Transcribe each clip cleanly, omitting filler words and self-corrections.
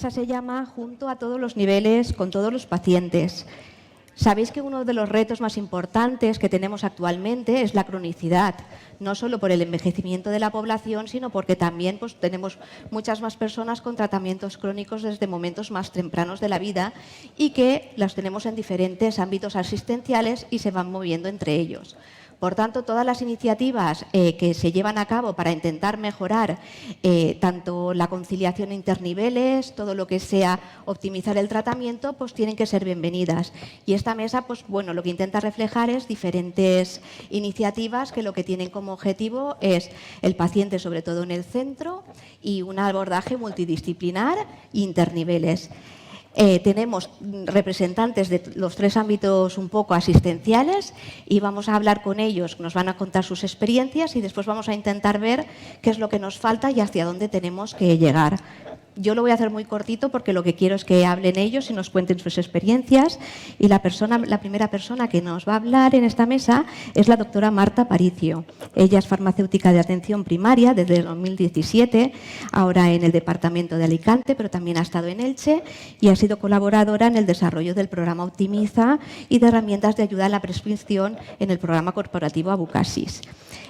mesa se llama Junto a todos los niveles, con todos los pacientes. Sabéis que uno de los retos más importantes que tenemos actualmente es la cronicidad, no solo por el envejecimiento de la población, sino porque también tenemos muchas más personas con tratamientos crónicos desde momentos más tempranos de la vida y que las tenemos en diferentes ámbitos asistenciales y se van moviendo entre ellos. Por tanto, todas las iniciativas que se llevan a cabo para intentar mejorar tanto la conciliación interniveles, todo lo que sea optimizar el tratamiento, pues tienen que ser bienvenidas. Y esta mesa, pues bueno, lo que intenta reflejar es diferentes iniciativas que lo que tienen como objetivo es el paciente, sobre todo en el centro, y un abordaje multidisciplinar e interniveles. Tenemos representantes de los tres ámbitos un poco asistenciales y vamos a hablar con ellos, nos van a contar sus experiencias y después vamos a intentar ver qué es lo que nos falta y hacia dónde tenemos que llegar. Yo lo voy a hacer muy cortito porque lo que quiero es que hablen ellos y nos cuenten sus experiencias. Y la primera persona que nos va a hablar en esta mesa es la doctora Marta Aparicio. Ella es farmacéutica de atención primaria desde el 2017, ahora en el departamento de Alicante, pero también ha estado en Elche y ha sido colaboradora en el desarrollo del programa Optimiza y de herramientas de ayuda a la prescripción en el programa corporativo Abucasis.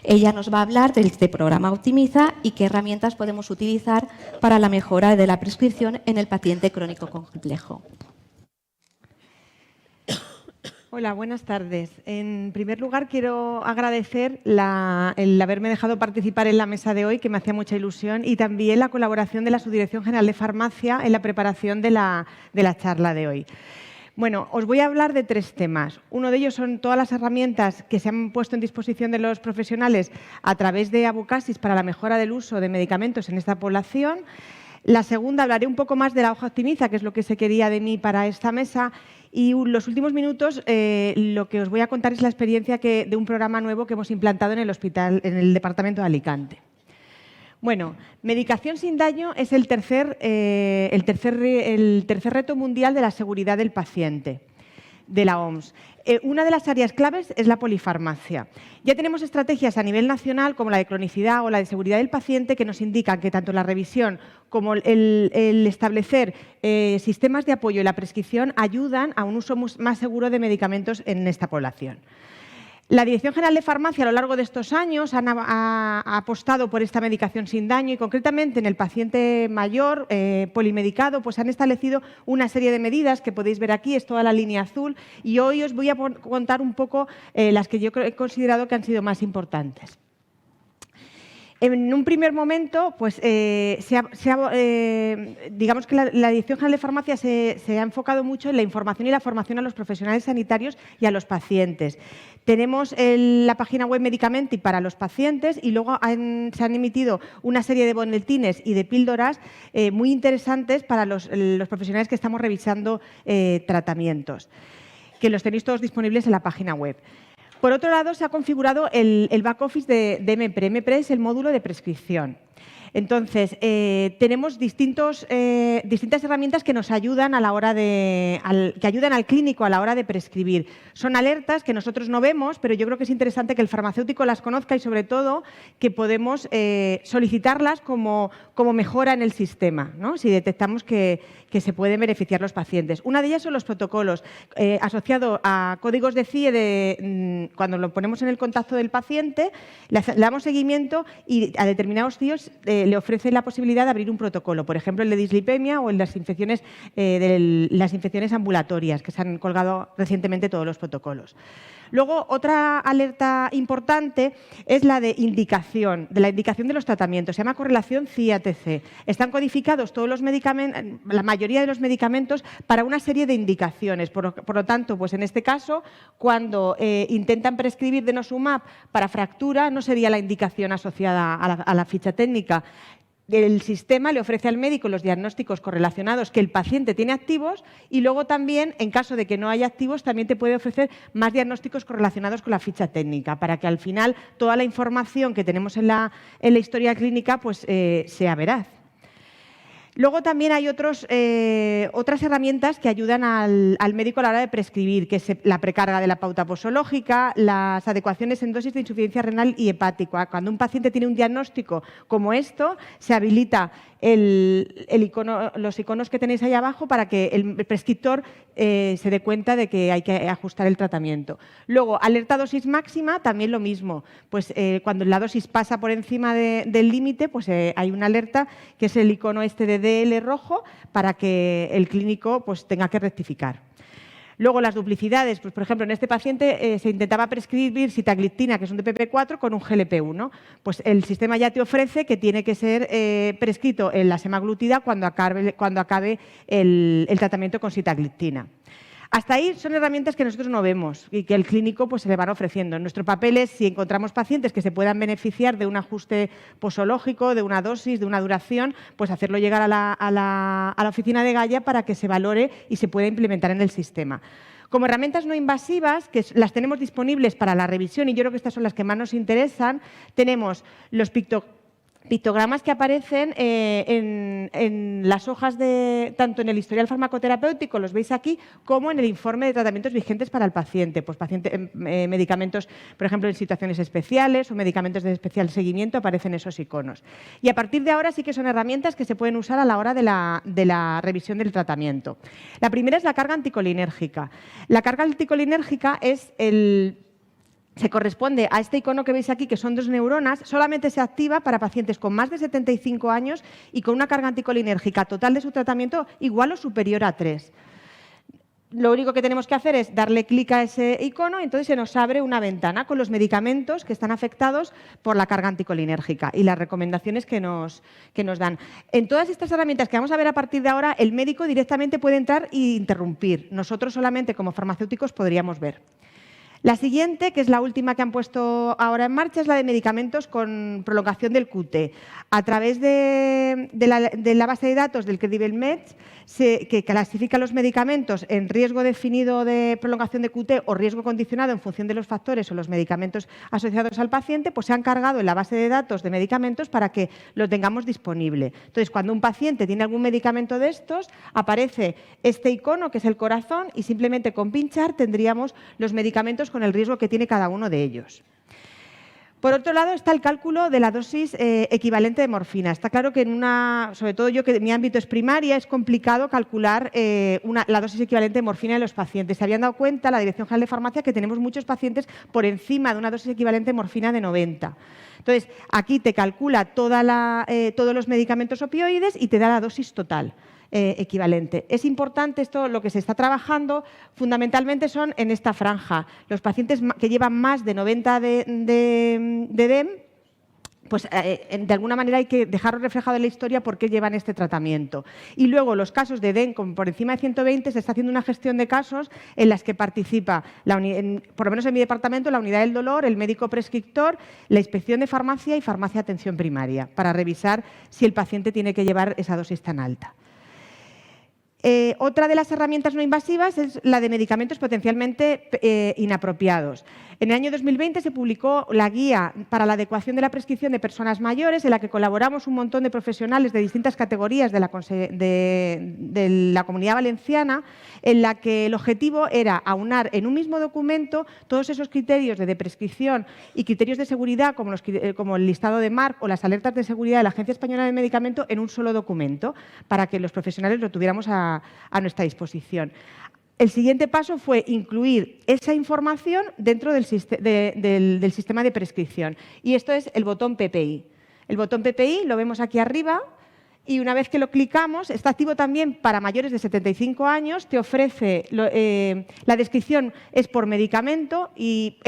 Ella nos va a hablar de este programa Optimiza y qué herramientas podemos utilizar para la mejora de la prescripción en el paciente crónico complejo. Hola, buenas tardes. En primer lugar, quiero agradecer el haberme dejado participar en la mesa de hoy, que me hacía mucha ilusión, y también la colaboración de la Subdirección General de Farmacia en la preparación de la charla de hoy. Bueno, os voy a hablar de tres temas. Uno de ellos son todas las herramientas que se han puesto en disposición de los profesionales a través de Abucasis para la mejora del uso de medicamentos en esta población. La segunda, hablaré un poco más de la hoja Optimiza, que es lo que se quería de mí para esta mesa. Y los últimos minutos lo que os voy a contar es la experiencia de un programa nuevo que hemos implantado en el departamento de Alicante. Bueno, medicación sin daño es el tercer reto mundial de la seguridad del paciente de la OMS. Una de las áreas claves es la polifarmacia. Ya tenemos estrategias a nivel nacional, como la de cronicidad o la de seguridad del paciente, que nos indican que tanto la revisión como el establecer sistemas de apoyo y la prescripción ayudan a un uso más seguro de medicamentos en esta población. La Dirección General de Farmacia a lo largo de estos años ha apostado por esta medicación sin daño y concretamente en el paciente mayor polimedicado pues han establecido una serie de medidas que podéis ver aquí, es toda la línea azul y hoy os voy a contar un poco las que yo he considerado que han sido más importantes. En un primer momento, pues, digamos que la Dirección General de Farmacia se ha enfocado mucho en la información y la formación a los profesionales sanitarios y a los pacientes. Tenemos la página web Medicamenti para los pacientes y luego se han emitido una serie de boletines y de píldoras muy interesantes para los profesionales que estamos revisando tratamientos, que los tenéis todos disponibles en la página web. Por otro lado, se ha configurado el back office de MPRE. MPRE es el módulo de prescripción. Entonces, tenemos distintas herramientas que nos ayudan que ayudan al clínico a la hora de prescribir. Son alertas que nosotros no vemos, pero yo creo que es interesante que el farmacéutico las conozca y, sobre todo, que podemos solicitarlas como mejora en el sistema, ¿no? Si detectamos que se pueden beneficiar los pacientes. Una de ellas son los protocolos asociados a códigos de CIE cuando lo ponemos en el contacto del paciente, le damos seguimiento y a determinados CIEs le ofrece la posibilidad de abrir un protocolo, por ejemplo, el de dislipemia o en las infecciones ambulatorias, que se han colgado recientemente todos los protocolos. Luego, otra alerta importante es la de indicación, de la indicación de los tratamientos. Se llama correlación CIE-ATC. Están codificados todos los medicamentos, la mayoría de los medicamentos para una serie de indicaciones. Por lo tanto, pues en este caso, cuando intentan prescribir denosumab para fractura, no sería la indicación asociada a la ficha técnica. El sistema le ofrece al médico los diagnósticos correlacionados que el paciente tiene activos y luego también, en caso de que no haya activos, también te puede ofrecer más diagnósticos correlacionados con la ficha técnica para que al final toda la información que tenemos en la historia clínica pues, sea veraz. Luego también hay otras herramientas que ayudan al médico a la hora de prescribir, que es la precarga de la pauta posológica, las adecuaciones en dosis de insuficiencia renal y hepática. Cuando un paciente tiene un diagnóstico como esto, se habilita los iconos que tenéis ahí abajo para que el prescriptor se dé cuenta de que hay que ajustar el tratamiento. Luego, alerta dosis máxima, también lo mismo. Pues cuando la dosis pasa por encima del límite, pues hay una alerta que es el icono este de DL rojo para que el clínico pues tenga que rectificar. Luego, las duplicidades, pues, por ejemplo, en este paciente se intentaba prescribir sitagliptina, que es un DPP-4, con un GLP-1. Pues el sistema ya te ofrece que tiene que ser prescrito en la semaglutida cuando acabe el tratamiento con sitagliptina. Hasta ahí son herramientas que nosotros no vemos y que el clínico pues, se le van ofreciendo. Nuestro papel es, si encontramos pacientes que se puedan beneficiar de un ajuste posológico, de una dosis, de una duración, pues hacerlo llegar a la oficina de Gaia para que se valore y se pueda implementar en el sistema. Como herramientas no invasivas, que las tenemos disponibles para la revisión, y yo creo que estas son las que más nos interesan, tenemos los pictogramas que aparecen en las hojas tanto en el historial farmacoterapéutico, los veis aquí, como en el informe de tratamientos vigentes para el paciente. Pues medicamentos, por ejemplo, en situaciones especiales o medicamentos de especial seguimiento, aparecen esos iconos. Y a partir de ahora sí que son herramientas que se pueden usar a la hora de la revisión del tratamiento. La primera es la carga anticolinérgica. La carga anticolinérgica se corresponde a este icono que veis aquí, que son 2 neuronas, solamente se activa para pacientes con más de 75 años y con una carga anticolinérgica total de su tratamiento igual o superior a 3. Lo único que tenemos que hacer es darle clic a ese icono y entonces se nos abre una ventana con los medicamentos que están afectados por la carga anticolinérgica y las recomendaciones que nos dan. En todas estas herramientas que vamos a ver a partir de ahora, el médico directamente puede entrar e interrumpir. Nosotros solamente como farmacéuticos podríamos ver. La siguiente, que es la última que han puesto ahora en marcha, es la de medicamentos con prolongación del QT. A través de la base de datos del CredibleMeds, que clasifica los medicamentos en riesgo definido de prolongación de QT o riesgo condicionado en función de los factores o los medicamentos asociados al paciente, pues se han cargado en la base de datos de medicamentos para que lo tengamos disponible. Entonces, cuando un paciente tiene algún medicamento de estos, aparece este icono, que es el corazón, y simplemente con pinchar tendríamos los medicamentos con el riesgo que tiene cada uno de ellos. Por otro lado está el cálculo de la dosis equivalente de morfina. Está claro que sobre todo yo que mi ámbito es primaria, es complicado calcular la dosis equivalente de morfina en los pacientes. Se habían dado cuenta la Dirección General de Farmacia que tenemos muchos pacientes por encima de una dosis equivalente de morfina de 90. Entonces, aquí te calcula todos los medicamentos opioides y te da la dosis total equivalente. Es importante esto, lo que se está trabajando fundamentalmente son en esta franja. Los pacientes que llevan más de 90 de DEM, pues de alguna manera hay que dejarlo reflejado en la historia por qué llevan este tratamiento. Y luego los casos de DEM por encima de 120 se está haciendo una gestión de casos en las que participa, por lo menos en mi departamento, la unidad del dolor, el médico prescriptor, la inspección de farmacia y farmacia atención primaria, para revisar si el paciente tiene que llevar esa dosis tan alta. Otra de las herramientas no invasivas es la de medicamentos potencialmente inapropiados. En el año 2020 se publicó la guía para la adecuación de la prescripción de personas mayores, en la que colaboramos un montón de profesionales de distintas categorías de la Comunidad Valenciana, en la que el objetivo era aunar en un mismo documento todos esos criterios de prescripción y criterios de seguridad, como el listado de MARC o las alertas de seguridad de la Agencia Española del Medicamento, en un solo documento, para que los profesionales lo tuviéramos a nuestra disposición. El siguiente paso fue incluir esa información dentro del sistema de prescripción. Y esto es el botón PPI. El botón PPI lo vemos aquí arriba y una vez que lo clicamos, está activo también para mayores de 75 años, te ofrece, la descripción es por medicamento y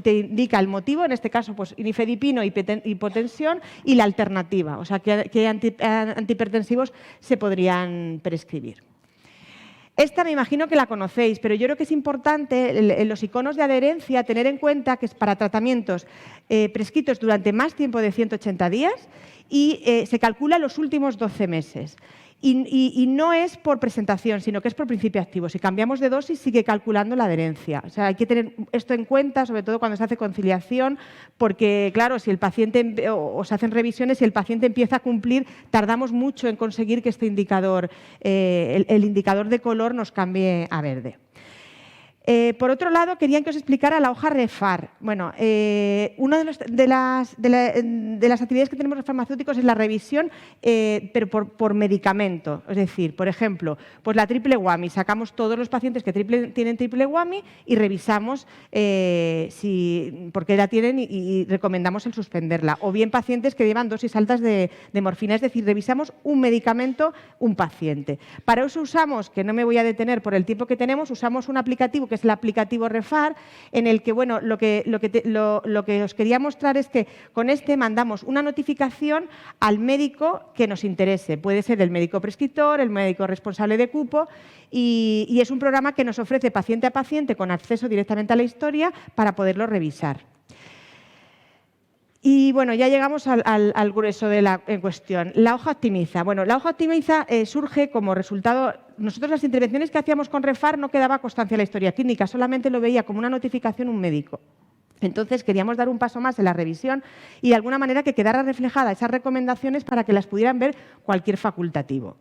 te indica el motivo, en este caso pues nifedipino, hipotensión y la alternativa, o sea qué antihipertensivos se podrían prescribir. Esta me imagino que la conocéis, pero yo creo que es importante en los iconos de adherencia tener en cuenta que es para tratamientos prescritos durante más tiempo de 180 días y se calcula los últimos 12 meses. Y no es por presentación, sino que es por principio activo. Si cambiamos de dosis, sigue calculando la adherencia. O sea, hay que tener esto en cuenta, sobre todo cuando se hace conciliación, porque, claro, si el paciente o se hacen revisiones, si el paciente empieza a cumplir, tardamos mucho en conseguir que este indicador, el indicador de color, nos cambie a verde. Por otro lado, querían que os explicara la hoja REFAR. Bueno, una de las actividades que tenemos los farmacéuticos es la revisión, pero por medicamento. Es decir, por ejemplo, pues la triple WAMI. Sacamos todos los pacientes que tienen triple WAMI y revisamos por qué la tienen y recomendamos el suspenderla. O bien pacientes que llevan dosis altas de morfina. Es decir, revisamos un medicamento, un paciente. Para eso usamos, que no me voy a detener por el tiempo que tenemos, usamos un aplicativo que es el aplicativo REFAR, en el que, bueno, lo que os quería mostrar es que con este mandamos una notificación al médico que nos interese. Puede ser el médico prescriptor, el médico responsable de cupo, y es un programa que nos ofrece paciente a paciente con acceso directamente a la historia para poderlo revisar. Y bueno, ya llegamos al grueso de la cuestión. La hoja optimiza. Bueno, la hoja optimiza surge como resultado. Nosotros las intervenciones que hacíamos con REFAR no quedaba constancia de la historia clínica, solamente lo veía como una notificación un médico. Entonces queríamos dar un paso más en la revisión y de alguna manera que quedara reflejada esas recomendaciones para que las pudieran ver cualquier facultativo.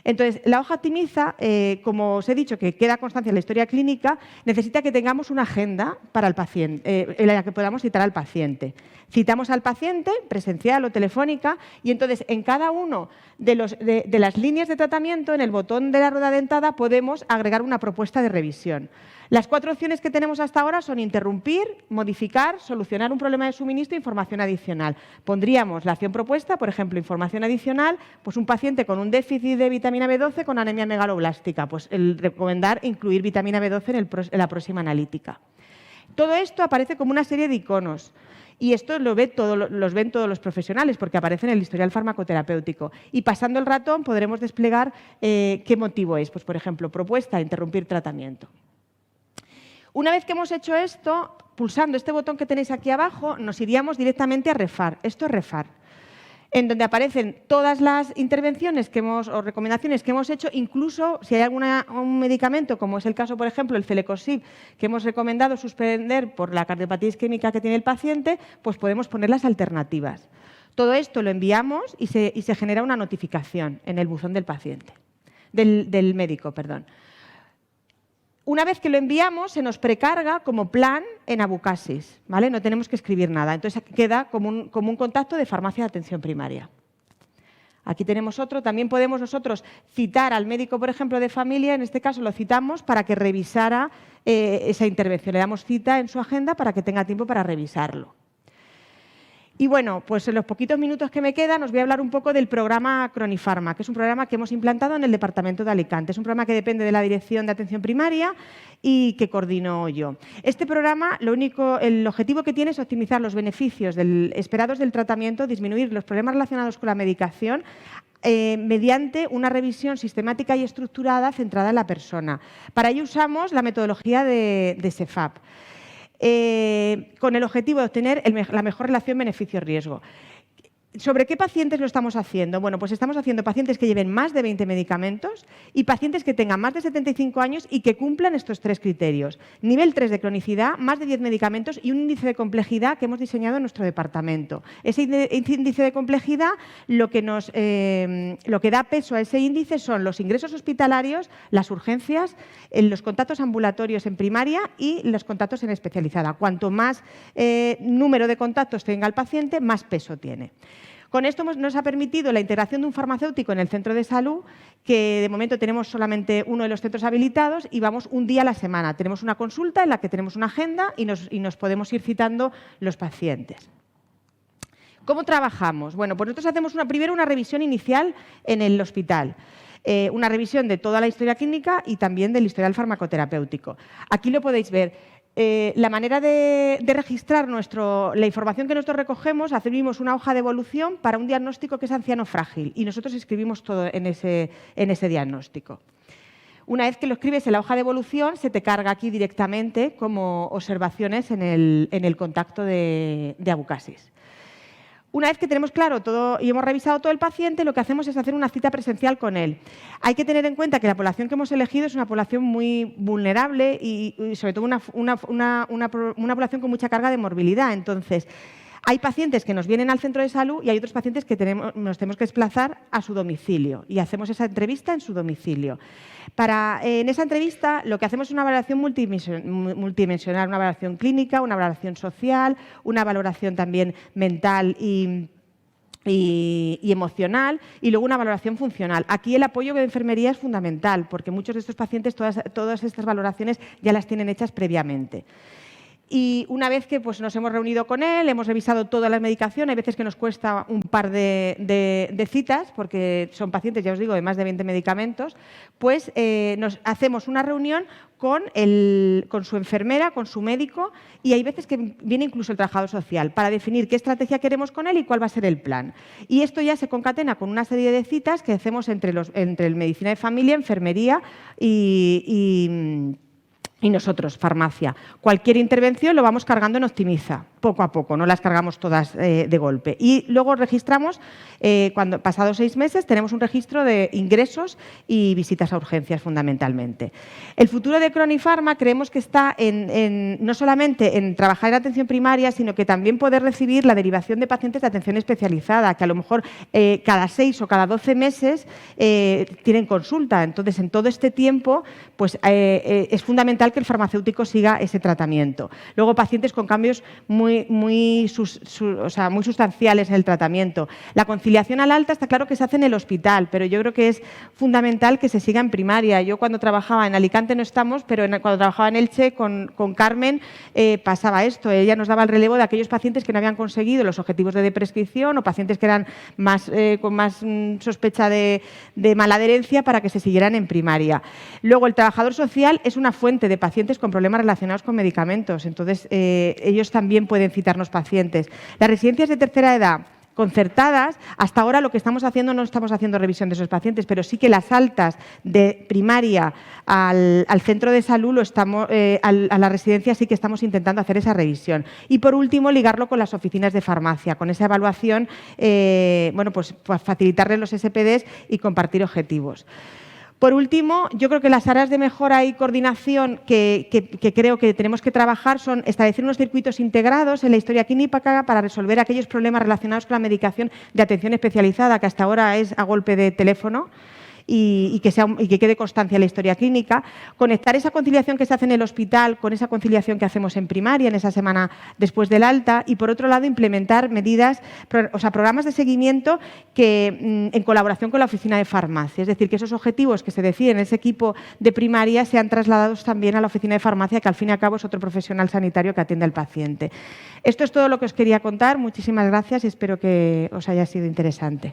Entonces, la hoja optimiza, como os he dicho, que queda constancia en la historia clínica, necesita que tengamos una agenda para el paciente, en la que podamos citar al paciente. Citamos al paciente, presencial o telefónica, y entonces en cada uno de las líneas de tratamiento, en el botón de la rueda dentada, podemos agregar una propuesta de revisión. Las 4 opciones que tenemos hasta ahora son interrumpir, modificar, solucionar un problema de suministro e información adicional. Pondríamos la acción propuesta, por ejemplo, información adicional, pues un paciente con un déficit de vitamina B12 con anemia megaloblástica, pues el recomendar incluir vitamina B12 en la próxima analítica. Todo esto aparece como una serie de iconos. Y esto los ven todos los profesionales porque aparece en el historial farmacoterapéutico. Y pasando el ratón podremos desplegar qué motivo es. Pues, por ejemplo, propuesta, interrumpir tratamiento. Una vez que hemos hecho esto, pulsando este botón que tenéis aquí abajo, nos iríamos directamente a REFAR. Esto es REFAR, en donde aparecen todas las intervenciones o recomendaciones que hemos hecho, incluso si hay un medicamento, como es el caso, por ejemplo, el Celecosib, que hemos recomendado suspender por la cardiopatía isquémica que tiene el paciente, pues podemos poner las alternativas. Todo esto lo enviamos y se genera una notificación en el buzón del paciente, del médico, perdón. Una vez que lo enviamos, se nos precarga como plan en Abucasis, ¿vale? No tenemos que escribir nada. Entonces queda como un contacto de farmacia de atención primaria. Aquí tenemos otro. También podemos nosotros citar al médico, por ejemplo, de familia. En este caso lo citamos para que revisara esa intervención. Le damos cita en su agenda para que tenga tiempo para revisarlo. Y bueno, pues en los poquitos minutos que me quedan os voy a hablar un poco del programa Cronifarma, que es un programa que hemos implantado en el Departamento de Alicante. Es un programa que depende de la Dirección de Atención Primaria y que coordino yo. Este programa, el objetivo que tiene es optimizar los beneficios esperados del tratamiento, disminuir los problemas relacionados con la medicación mediante una revisión sistemática y estructurada centrada en la persona. Para ello usamos la metodología de SEFAP. Con el objetivo de obtener la mejor relación beneficio-riesgo. ¿Sobre qué pacientes lo estamos haciendo? Bueno, pues estamos haciendo pacientes que lleven más de 20 medicamentos y pacientes que tengan más de 75 años y que cumplan estos 3 criterios. Nivel 3 de cronicidad, más de 10 medicamentos y un índice de complejidad que hemos diseñado en nuestro departamento. Ese índice de complejidad, lo que da peso a ese índice son los ingresos hospitalarios, las urgencias, los contactos ambulatorios en primaria y los contactos en especializada. Cuanto más número de contactos tenga el paciente, más peso tiene. Con esto nos ha permitido la integración de un farmacéutico en el centro de salud, que de momento tenemos solamente uno de los centros habilitados y vamos un día a la semana. Tenemos una consulta en la que tenemos una agenda y nos podemos ir citando los pacientes. ¿Cómo trabajamos? Bueno, pues nosotros hacemos primero una revisión inicial en el hospital. Una revisión de toda la historia clínica y también del historial farmacoterapéutico. Aquí lo podéis ver. La manera de registrar la información que nosotros recogemos, hacemos una hoja de evolución para un diagnóstico que es anciano frágil y nosotros escribimos todo en ese diagnóstico. Una vez que lo escribes en la hoja de evolución, se te carga aquí directamente como observaciones en el contacto de Abucasis. Una vez que tenemos claro todo y hemos revisado todo el paciente, lo que hacemos es hacer una cita presencial con él. Hay que tener en cuenta que la población que hemos elegido es una población muy vulnerable y sobre todo una población con mucha carga de morbilidad. Entonces, hay pacientes que nos vienen al centro de salud y hay otros pacientes que nos tenemos que desplazar a su domicilio y hacemos esa entrevista en su domicilio. En esa entrevista lo que hacemos es una valoración multidimensional, una valoración clínica, una valoración social, una valoración también mental y emocional y luego una valoración funcional. Aquí el apoyo de enfermería es fundamental porque muchos de estos pacientes todas estas valoraciones ya las tienen hechas previamente. Y una vez que nos hemos reunido con él, hemos revisado toda la medicación, hay veces que nos cuesta un par de citas, porque son pacientes, ya os digo, de más de 20 medicamentos, pues nos hacemos una reunión con su enfermera, con su médico, y hay veces que viene incluso el trabajador social para definir qué estrategia queremos con él y cuál va a ser el plan. Y esto ya se concatena con una serie de citas que hacemos entre el medicina de familia, enfermería y nosotros, farmacia. Cualquier intervención lo vamos cargando en Optimiza, poco a poco, no las cargamos todas de golpe. Y luego registramos, pasados 6 meses, tenemos un registro de ingresos y visitas a urgencias fundamentalmente. El futuro de Cronifarma creemos que está no solamente en trabajar en atención primaria, sino que también poder recibir la derivación de pacientes de atención especializada, que a lo mejor cada 6 o cada 12 meses tienen consulta. Entonces, en todo este tiempo, pues es fundamental que el farmacéutico siga ese tratamiento. Luego, pacientes con cambios muy sustanciales en el tratamiento. La conciliación al alta está claro que se hace en el hospital, pero yo creo que es fundamental que se siga en primaria. Yo cuando trabajaba en Alicante no estamos, pero cuando trabajaba en Elche con Carmen pasaba esto. Ella nos daba el relevo de aquellos pacientes que no habían conseguido los objetivos de prescripción o pacientes que eran con más sospecha de mala adherencia para que se siguieran en primaria. Luego, el trabajador social es una fuente de pacientes con problemas relacionados con medicamentos. Entonces, ellos también pueden citarnos pacientes. Las residencias de tercera edad concertadas, hasta ahora lo que estamos haciendo, no estamos haciendo revisión de esos pacientes, pero sí que las altas de primaria al centro de salud, a la residencia sí que estamos intentando hacer esa revisión. Y por último, ligarlo con las oficinas de farmacia, con esa evaluación, pues facilitarles los SPDs y compartir objetivos. Por último, yo creo que las áreas de mejora y coordinación que creo que tenemos que trabajar son establecer unos circuitos integrados en la historia clínica para resolver aquellos problemas relacionados con la medicación de atención especializada, que hasta ahora es a golpe de teléfono, y que quede constancia en la historia clínica. Conectar esa conciliación que se hace en el hospital con esa conciliación que hacemos en primaria, en esa semana después del alta, y por otro lado implementar programas de seguimiento en colaboración con la oficina de farmacia. Es decir, que esos objetivos que se deciden en ese equipo de primaria sean trasladados también a la oficina de farmacia, que al fin y al cabo es otro profesional sanitario que atiende al paciente. Esto es todo lo que os quería contar. Muchísimas gracias y espero que os haya sido interesante.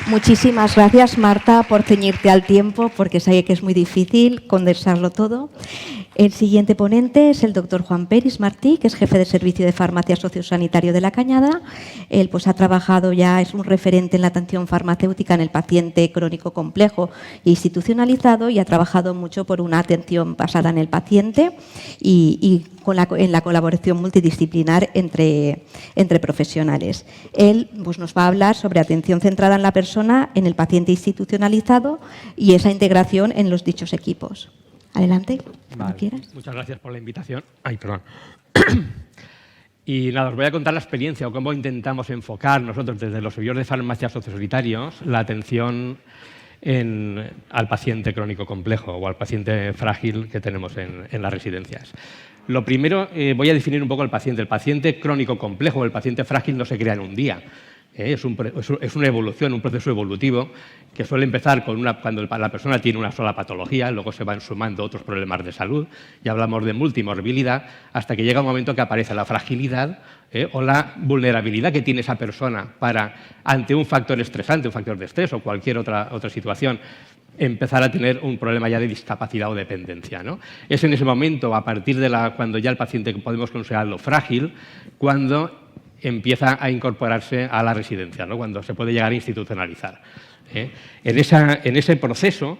Muchísimas gracias, Marta, por ceñirte al tiempo, porque sé que es muy difícil condensarlo todo. El siguiente ponente es el doctor Juan Peris Martí, que es jefe de servicio de farmacia sociosanitario de La Cañada. Él ha trabajado ya, es un referente en la atención farmacéutica en el paciente crónico complejo e institucionalizado y ha trabajado mucho por una atención basada en el paciente y en la colaboración multidisciplinar entre profesionales. Él nos va a hablar sobre atención centrada en la persona, en el paciente institucionalizado y esa integración en los dichos equipos. Adelante, cuando quieras. Muchas gracias por la invitación. Ay, perdón. Y nada, os voy a contar la experiencia o cómo intentamos enfocar nosotros desde los servicios de farmacia sociosanitarios la atención al paciente crónico complejo o al paciente frágil que tenemos en las residencias. Lo primero, voy a definir un poco el paciente. El paciente crónico complejo o el paciente frágil no se crea en un día. Es una evolución, un proceso evolutivo que suele empezar cuando la persona tiene una sola patología, luego se van sumando otros problemas de salud, y hablamos de multimorbilidad, hasta que llega un momento que aparece la fragilidad o la vulnerabilidad que tiene esa persona ante un factor estresante, un factor de estrés o cualquier otra situación, empezar a tener un problema ya de discapacidad o dependencia, ¿no? Es en ese momento, a partir de cuando ya el paciente podemos considerarlo frágil, cuando empieza a incorporarse a la residencia, ¿no? Cuando se puede llegar a institucionalizar. En ese proceso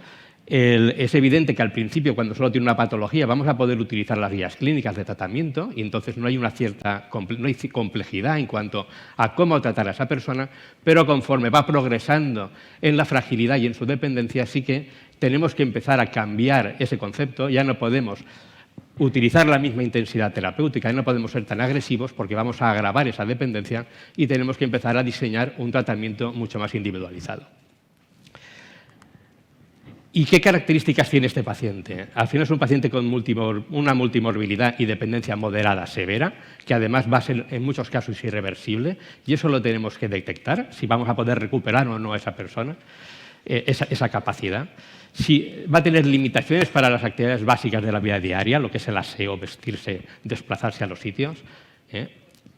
Es evidente que al principio, cuando solo tiene una patología, vamos a poder utilizar las guías clínicas de tratamiento y entonces no hay complejidad en cuanto a cómo tratar a esa persona, pero conforme va progresando en la fragilidad y en su dependencia, sí que tenemos que empezar a cambiar ese concepto. Ya no podemos utilizar la misma intensidad terapéutica, ya no podemos ser tan agresivos porque vamos a agravar esa dependencia y tenemos que empezar a diseñar un tratamiento mucho más individualizado. ¿Y qué características tiene este paciente? Al final es un paciente con una multimorbilidad y dependencia moderada severa, que además va a ser en muchos casos irreversible, y eso lo tenemos que detectar, si vamos a poder recuperar o no a esa persona, esa capacidad. Si va a tener limitaciones para las actividades básicas de la vida diaria, lo que es el aseo, vestirse, desplazarse a los sitios.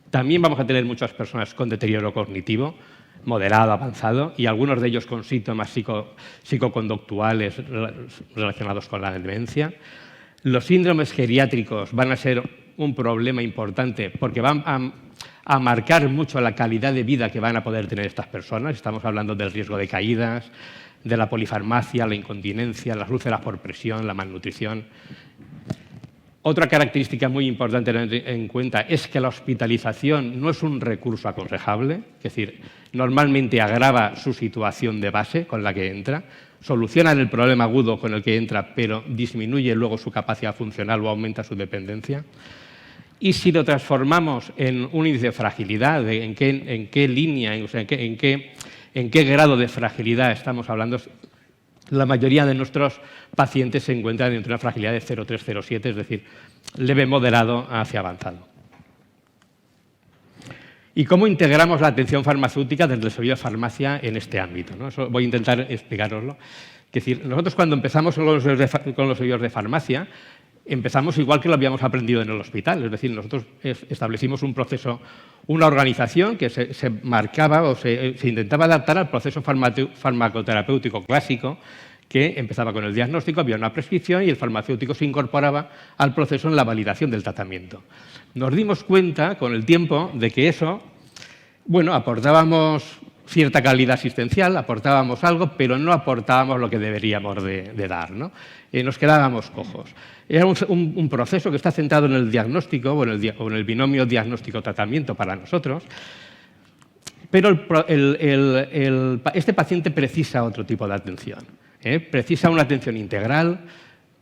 También vamos a tener muchas personas con deterioro cognitivo, moderado, avanzado, y algunos de ellos con síntomas psicoconductuales relacionados con la demencia. Los síndromes geriátricos van a ser un problema importante porque van a marcar mucho la calidad de vida que van a poder tener estas personas. Estamos hablando del riesgo de caídas, de la polifarmacia, la incontinencia, las úlceras por presión, la malnutrición. Otra característica muy importante a tener en cuenta es que la hospitalización no es un recurso aconsejable, es decir, normalmente agrava su situación de base con la que entra, soluciona el problema agudo con el que entra, pero disminuye luego su capacidad funcional o aumenta su dependencia. Y si lo transformamos en un índice de fragilidad, en qué línea, o sea, en qué grado de fragilidad estamos hablando, la mayoría de nuestros pacientes se encuentran entre una fragilidad de 0,3-0,7, es decir, leve moderado hacia avanzado. ¿Y cómo integramos la atención farmacéutica desde el servicio de farmacia en este ámbito? ¿No? Eso voy a intentar explicároslo. Es decir, nosotros cuando empezamos con los servicios de farmacia, empezamos igual que lo habíamos aprendido en el hospital. Es decir, nosotros establecimos un proceso, una organización que se marcaba o se intentaba adaptar al proceso farmacoterapéutico clásico, que empezaba con el diagnóstico, había una prescripción y el farmacéutico se incorporaba al proceso en la validación del tratamiento. Nos dimos cuenta con el tiempo de que eso, bueno, aportábamos cierta calidad asistencial, aportábamos algo, pero no aportábamos lo que deberíamos de dar, ¿no? Nos quedábamos cojos. Era un proceso que está centrado en el diagnóstico o en el binomio diagnóstico-tratamiento para nosotros, pero este paciente precisa otro tipo de atención. Precisa una atención integral,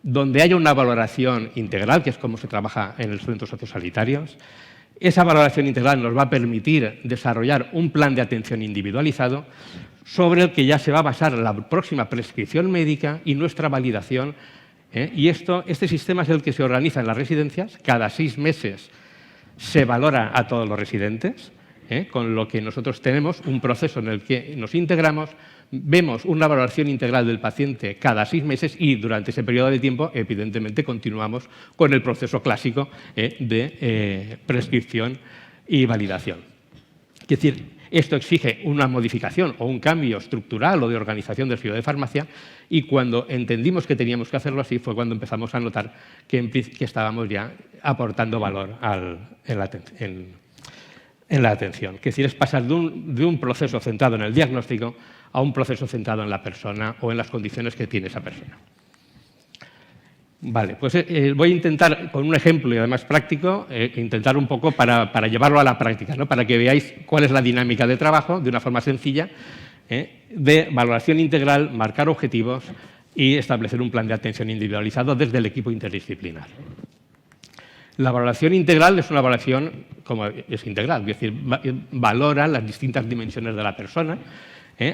donde haya una valoración integral, que es como se trabaja en los centros sociosanitarios. Esa valoración integral nos va a permitir desarrollar un plan de atención individualizado sobre el que ya se va a basar la próxima prescripción médica y nuestra validación. Y este sistema es el que se organiza en las residencias. Cada 6 meses se valora a todos los residentes, con lo que nosotros tenemos un proceso en el que nos integramos, vemos una valoración integral del paciente cada 6 meses y durante ese periodo de tiempo, evidentemente, continuamos con el proceso clásico de prescripción y validación. Es decir, esto exige una modificación o un cambio estructural o de organización del servicio de farmacia y cuando entendimos que teníamos que hacerlo así fue cuando empezamos a notar que estábamos ya aportando valor en la atención. Es decir, es pasar de un proceso centrado en el diagnóstico a un proceso centrado en la persona o en las condiciones que tiene esa persona. Vale, pues voy a intentar, con un ejemplo y además práctico, intentar un poco para llevarlo a la práctica, ¿no? Para que veáis cuál es la dinámica de trabajo de una forma sencilla, de valoración integral, marcar objetivos y establecer un plan de atención individualizado desde el equipo interdisciplinar. La valoración integral es una valoración, como es integral, es decir, valora las distintas dimensiones de la persona,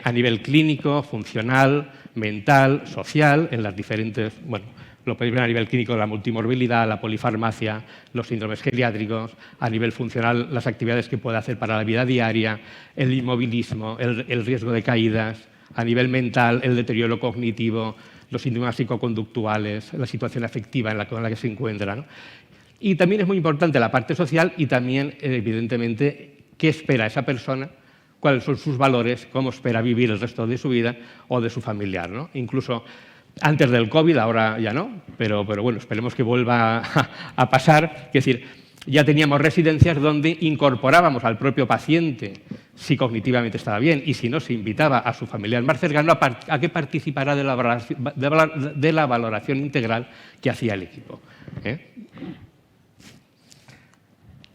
a nivel clínico, funcional, mental, social, en las diferentes, bueno, lo podéis ver a nivel clínico, la multimorbilidad, la polifarmacia, los síndromes geriátricos, a nivel funcional, las actividades que puede hacer para la vida diaria, el inmovilismo, el riesgo de caídas, a nivel mental, el deterioro cognitivo, los síntomas psicoconductuales, la situación afectiva con la que se encuentra, ¿no? Y también es muy importante la parte social y también, evidentemente, qué espera esa persona, cuáles son sus valores, cómo espera vivir el resto de su vida o de su familiar, ¿no? Incluso antes del COVID, ahora ya no, pero bueno, esperemos que vuelva a pasar. Es decir, ya teníamos residencias donde incorporábamos al propio paciente si cognitivamente estaba bien y si no, se invitaba a su familiar más cercano a que participara de la valoración integral que hacía el equipo.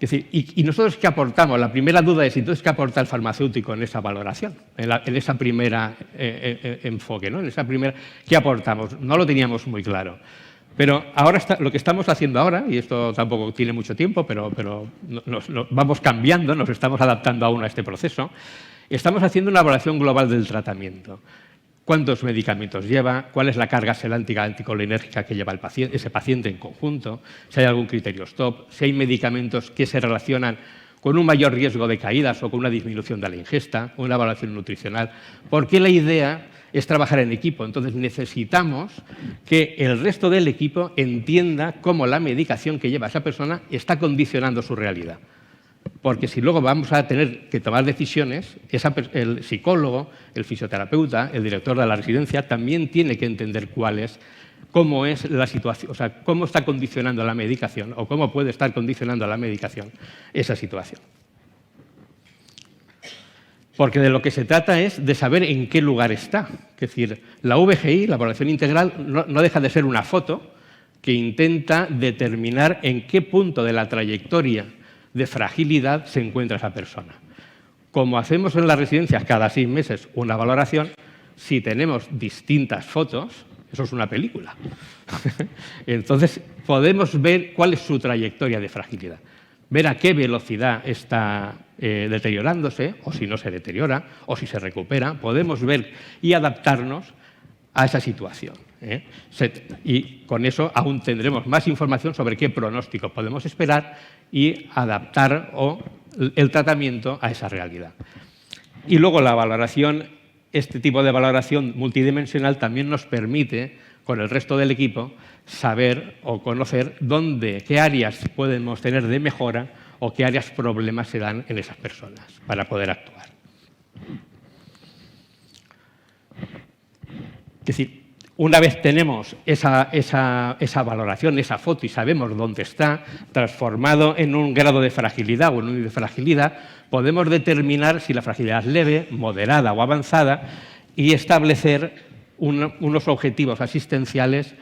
Es decir, ¿y nosotros qué aportamos? La primera duda es, entonces, ¿qué aporta el farmacéutico en esa valoración? En esa primera enfoque, ¿no? En esa primera, ¿qué aportamos? No lo teníamos muy claro. Pero ahora lo que estamos haciendo ahora, y esto tampoco tiene mucho tiempo, pero vamos cambiando, nos estamos adaptando aún a este proceso, estamos haciendo una evaluación global del tratamiento. ¿Cuántos medicamentos lleva? ¿Cuál es la carga selántica anticolinérgica que lleva ese paciente en conjunto? Si hay algún criterio stop, si hay medicamentos que se relacionan con un mayor riesgo de caídas o con una disminución de la ingesta, una evaluación nutricional. Porque la idea es trabajar en equipo. Entonces necesitamos que el resto del equipo entienda cómo la medicación que lleva esa persona está condicionando su realidad. Porque si luego vamos a tener que tomar decisiones, el psicólogo, el fisioterapeuta, el director de la residencia también tiene que entender cómo es la situación, o sea, cómo está condicionando la medicación o cómo puede estar condicionando la medicación esa situación. Porque de lo que se trata es de saber en qué lugar está. Es decir, la VGI, la evaluación integral, no deja de ser una foto que intenta determinar en qué punto de la trayectoria de fragilidad se encuentra esa persona. Como hacemos en las residencias cada 6 meses una valoración, si tenemos distintas fotos, eso es una película. Entonces, podemos ver cuál es su trayectoria de fragilidad, ver a qué velocidad está deteriorándose, o si no se deteriora, o si se recupera. Podemos ver y adaptarnos a esa situación. Y con eso aún tendremos más información sobre qué pronóstico podemos esperar y adaptar el tratamiento a esa realidad. Y luego la valoración, este tipo de valoración multidimensional también nos permite, con el resto del equipo, saber o conocer qué áreas podemos tener de mejora o qué áreas problemas se dan en esas personas para poder actuar. Es decir, una vez tenemos esa valoración, esa foto, y sabemos dónde está, transformado en un grado de fragilidad o en un nivel de fragilidad, podemos determinar si la fragilidad es leve, moderada o avanzada y establecer unos objetivos asistenciales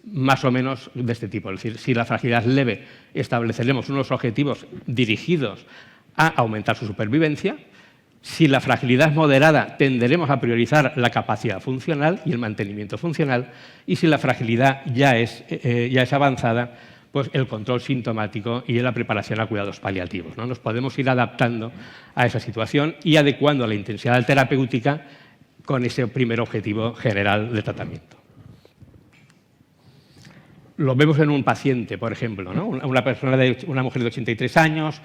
más o menos de este tipo. Es decir, si la fragilidad es leve, estableceremos unos objetivos dirigidos a aumentar su supervivencia. Si la fragilidad es moderada, tenderemos a priorizar la capacidad funcional y el mantenimiento funcional. Y si la fragilidad ya es avanzada, pues el control sintomático y la preparación a cuidados paliativos, ¿no? Nos podemos ir adaptando a esa situación y adecuando la intensidad terapéutica con ese primer objetivo general de tratamiento. Lo vemos en un paciente, por ejemplo, ¿no? Una mujer de 83 años,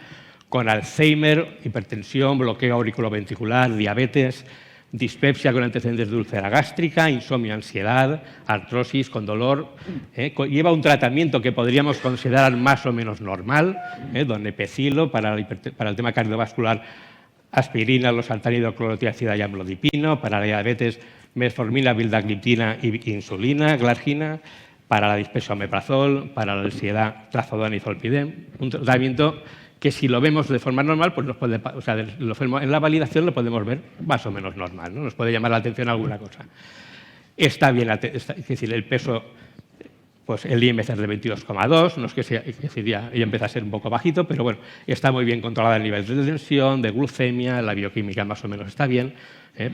con Alzheimer, hipertensión, bloqueo auriculoventricular, diabetes, dispepsia con antecedentes de úlcera gástrica, insomnio, ansiedad, artrosis con dolor. Lleva un tratamiento que podríamos considerar más o menos normal, donepezilo para el tema cardiovascular, aspirina, losartán, hidroclorotiazida y amlodipino; para la diabetes, metformina, vildagliptina y insulina, glargina; para la dispepsia, omeprazol; para la ansiedad, trazodona y zolpidem. Un tratamiento que si lo vemos de forma normal, pues en la validación lo podemos ver más o menos normal, ¿no? Nos puede llamar la atención alguna cosa. Está bien, es decir, el peso, pues el IMC es de 22,2, no es que sea, es decir, ya empieza a ser un poco bajito, pero bueno, está muy bien controlado el nivel de tensión, de glucemia, la bioquímica más o menos está bien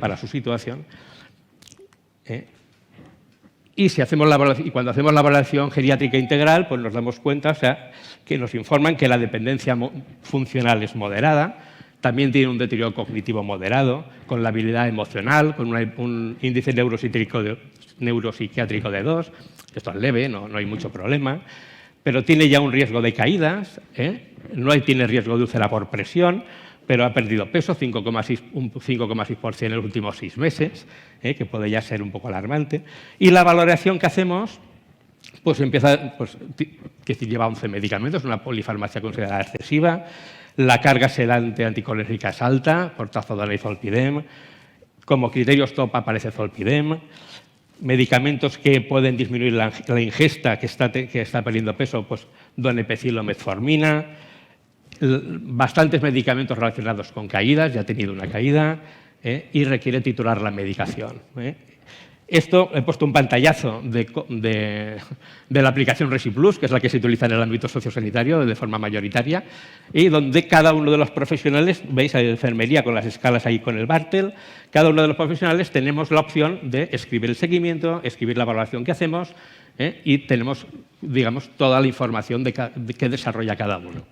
para su situación. Y cuando hacemos la evaluación geriátrica integral, pues nos damos cuenta, que nos informan que la dependencia funcional es moderada, también tiene un deterioro cognitivo moderado, con la habilidad emocional, con un índice neuropsiquiátrico de 2, esto es leve, no hay mucho problema, pero tiene ya un riesgo de caídas, tiene riesgo de úlcera por presión, pero ha perdido peso, un 5,6% en los últimos 6 meses, que puede ya ser un poco alarmante. Y la valoración que hacemos, pues lleva 11 medicamentos, una polifarmacia considerada excesiva, la carga sedante anticolérgica es alta, por trazodona y zolpidem, como criterio stop aparece zolpidem, medicamentos que pueden disminuir la ingesta, que está perdiendo peso, pues donepezil o metformina, bastantes medicamentos relacionados con caídas, ya ha tenido una caída, y requiere titular la medicación. Esto he puesto un pantallazo de la aplicación ResiPlus, que es la que se utiliza en el ámbito sociosanitario de forma mayoritaria, y donde cada uno de los profesionales, veis a la enfermería con las escalas ahí con el Bartel, cada uno de los profesionales tenemos la opción de escribir el seguimiento, escribir la valoración que hacemos, y tenemos, digamos, toda la información que desarrolla cada uno.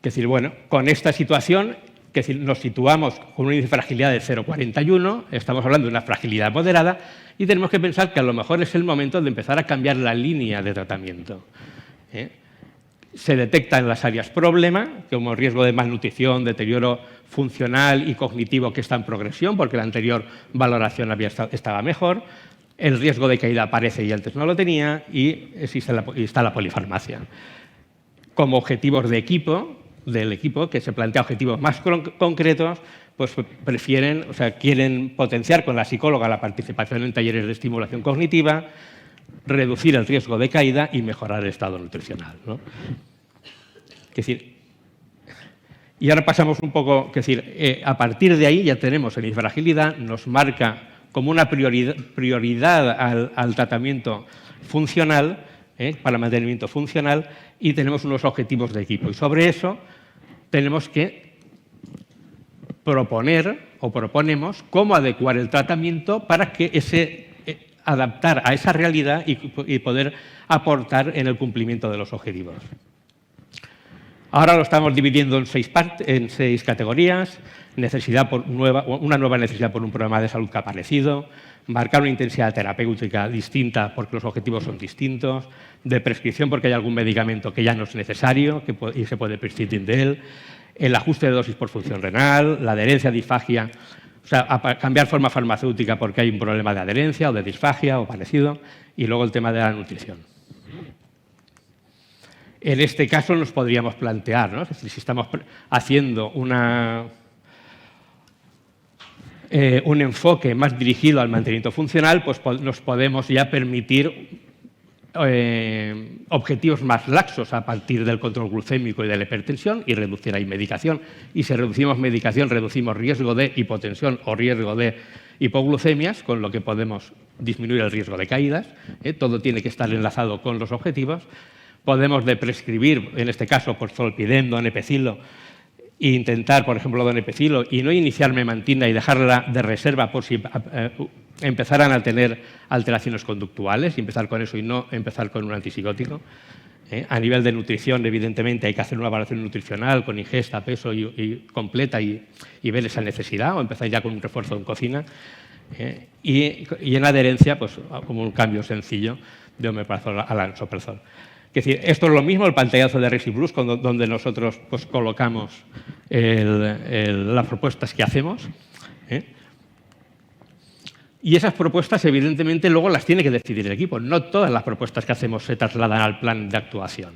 Es decir, bueno, con esta situación, que si nos situamos con un índice de fragilidad de 0,41, estamos hablando de una fragilidad moderada y tenemos que pensar que a lo mejor es el momento de empezar a cambiar la línea de tratamiento. Se detecta en las áreas problema, como riesgo de malnutrición, deterioro funcional y cognitivo que está en progresión, porque la anterior valoración estaba mejor. El riesgo de caída aparece y antes no lo tenía, y está la polifarmacia. Como objetivos del equipo, que se plantea objetivos más concretos, pues prefieren, o sea, quieren potenciar con la psicóloga la participación en talleres de estimulación cognitiva, reducir el riesgo de caída y mejorar el estado nutricional, ¿no? Es decir, y ahora pasamos un poco, es decir, a partir de ahí ya tenemos el índice de fragilidad, nos marca como una prioridad al tratamiento funcional, para mantenimiento funcional, y tenemos unos objetivos de equipo. Y sobre eso tenemos que proponemos cómo adecuar el tratamiento para que adaptar a esa realidad y poder aportar en el cumplimiento de los objetivos. Ahora lo estamos dividiendo en 6 categorías: una nueva necesidad por un problema de salud que ha aparecido, marcar una intensidad terapéutica distinta porque los objetivos son distintos, de prescripción porque hay algún medicamento que ya no es necesario y se puede prescindir de él, el ajuste de dosis por función renal, la adherencia a disfagia, o sea, cambiar forma farmacéutica porque hay un problema de adherencia o de disfagia o parecido, y luego el tema de la nutrición. En este caso nos podríamos plantear, ¿no? Es decir, si estamos haciendo un enfoque más dirigido al mantenimiento funcional, pues nos podemos ya permitir objetivos más laxos a partir del control glucémico y de la hipertensión y reducir ahí medicación. Y si reducimos medicación, reducimos riesgo de hipotensión o riesgo de hipoglucemias, con lo que podemos disminuir el riesgo de caídas. Todo tiene que estar enlazado con los objetivos. Podemos prescribir, en este caso, por zolpidem, donepezilo, e intentar, por ejemplo, donepezilo, y no iniciar memantina y dejarla de reserva por si empezaran a tener alteraciones conductuales, y empezar con eso y no empezar con un antipsicótico. A nivel de nutrición, evidentemente, hay que hacer una evaluación nutricional con ingesta, peso y completa y ver esa necesidad, o empezar ya con un refuerzo en cocina. Y en adherencia, pues como un cambio sencillo de omeprazol a lansoprazol. Es decir, esto es lo mismo, el pantallazo de ResiPlus, donde nosotros pues, colocamos las propuestas que hacemos. Y esas propuestas, evidentemente, luego las tiene que decidir el equipo. No todas las propuestas que hacemos se trasladan al plan de actuación.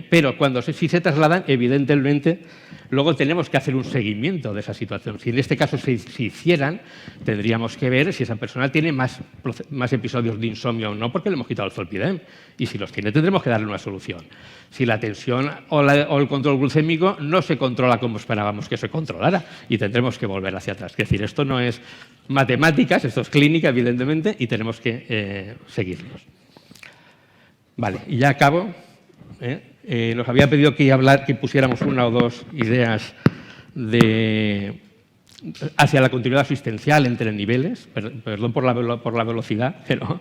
Pero cuando sí se trasladan, evidentemente, luego tenemos que hacer un seguimiento de esa situación. Si en este caso se hicieran, tendríamos que ver si esa persona tiene más episodios de insomnio o no, porque le hemos quitado el zolpidem. Y si los tiene, tendremos que darle una solución. Si la tensión o el control glucémico no se controla como esperábamos que se controlara, y tendremos que volver hacia atrás. Es decir, esto no es matemáticas, esto es clínica, evidentemente, y tenemos que seguirlos. Vale, y ya acabo. Nos había pedido que pusiéramos una o dos ideas hacia la continuidad asistencial entre niveles. Perdón por la velocidad, pero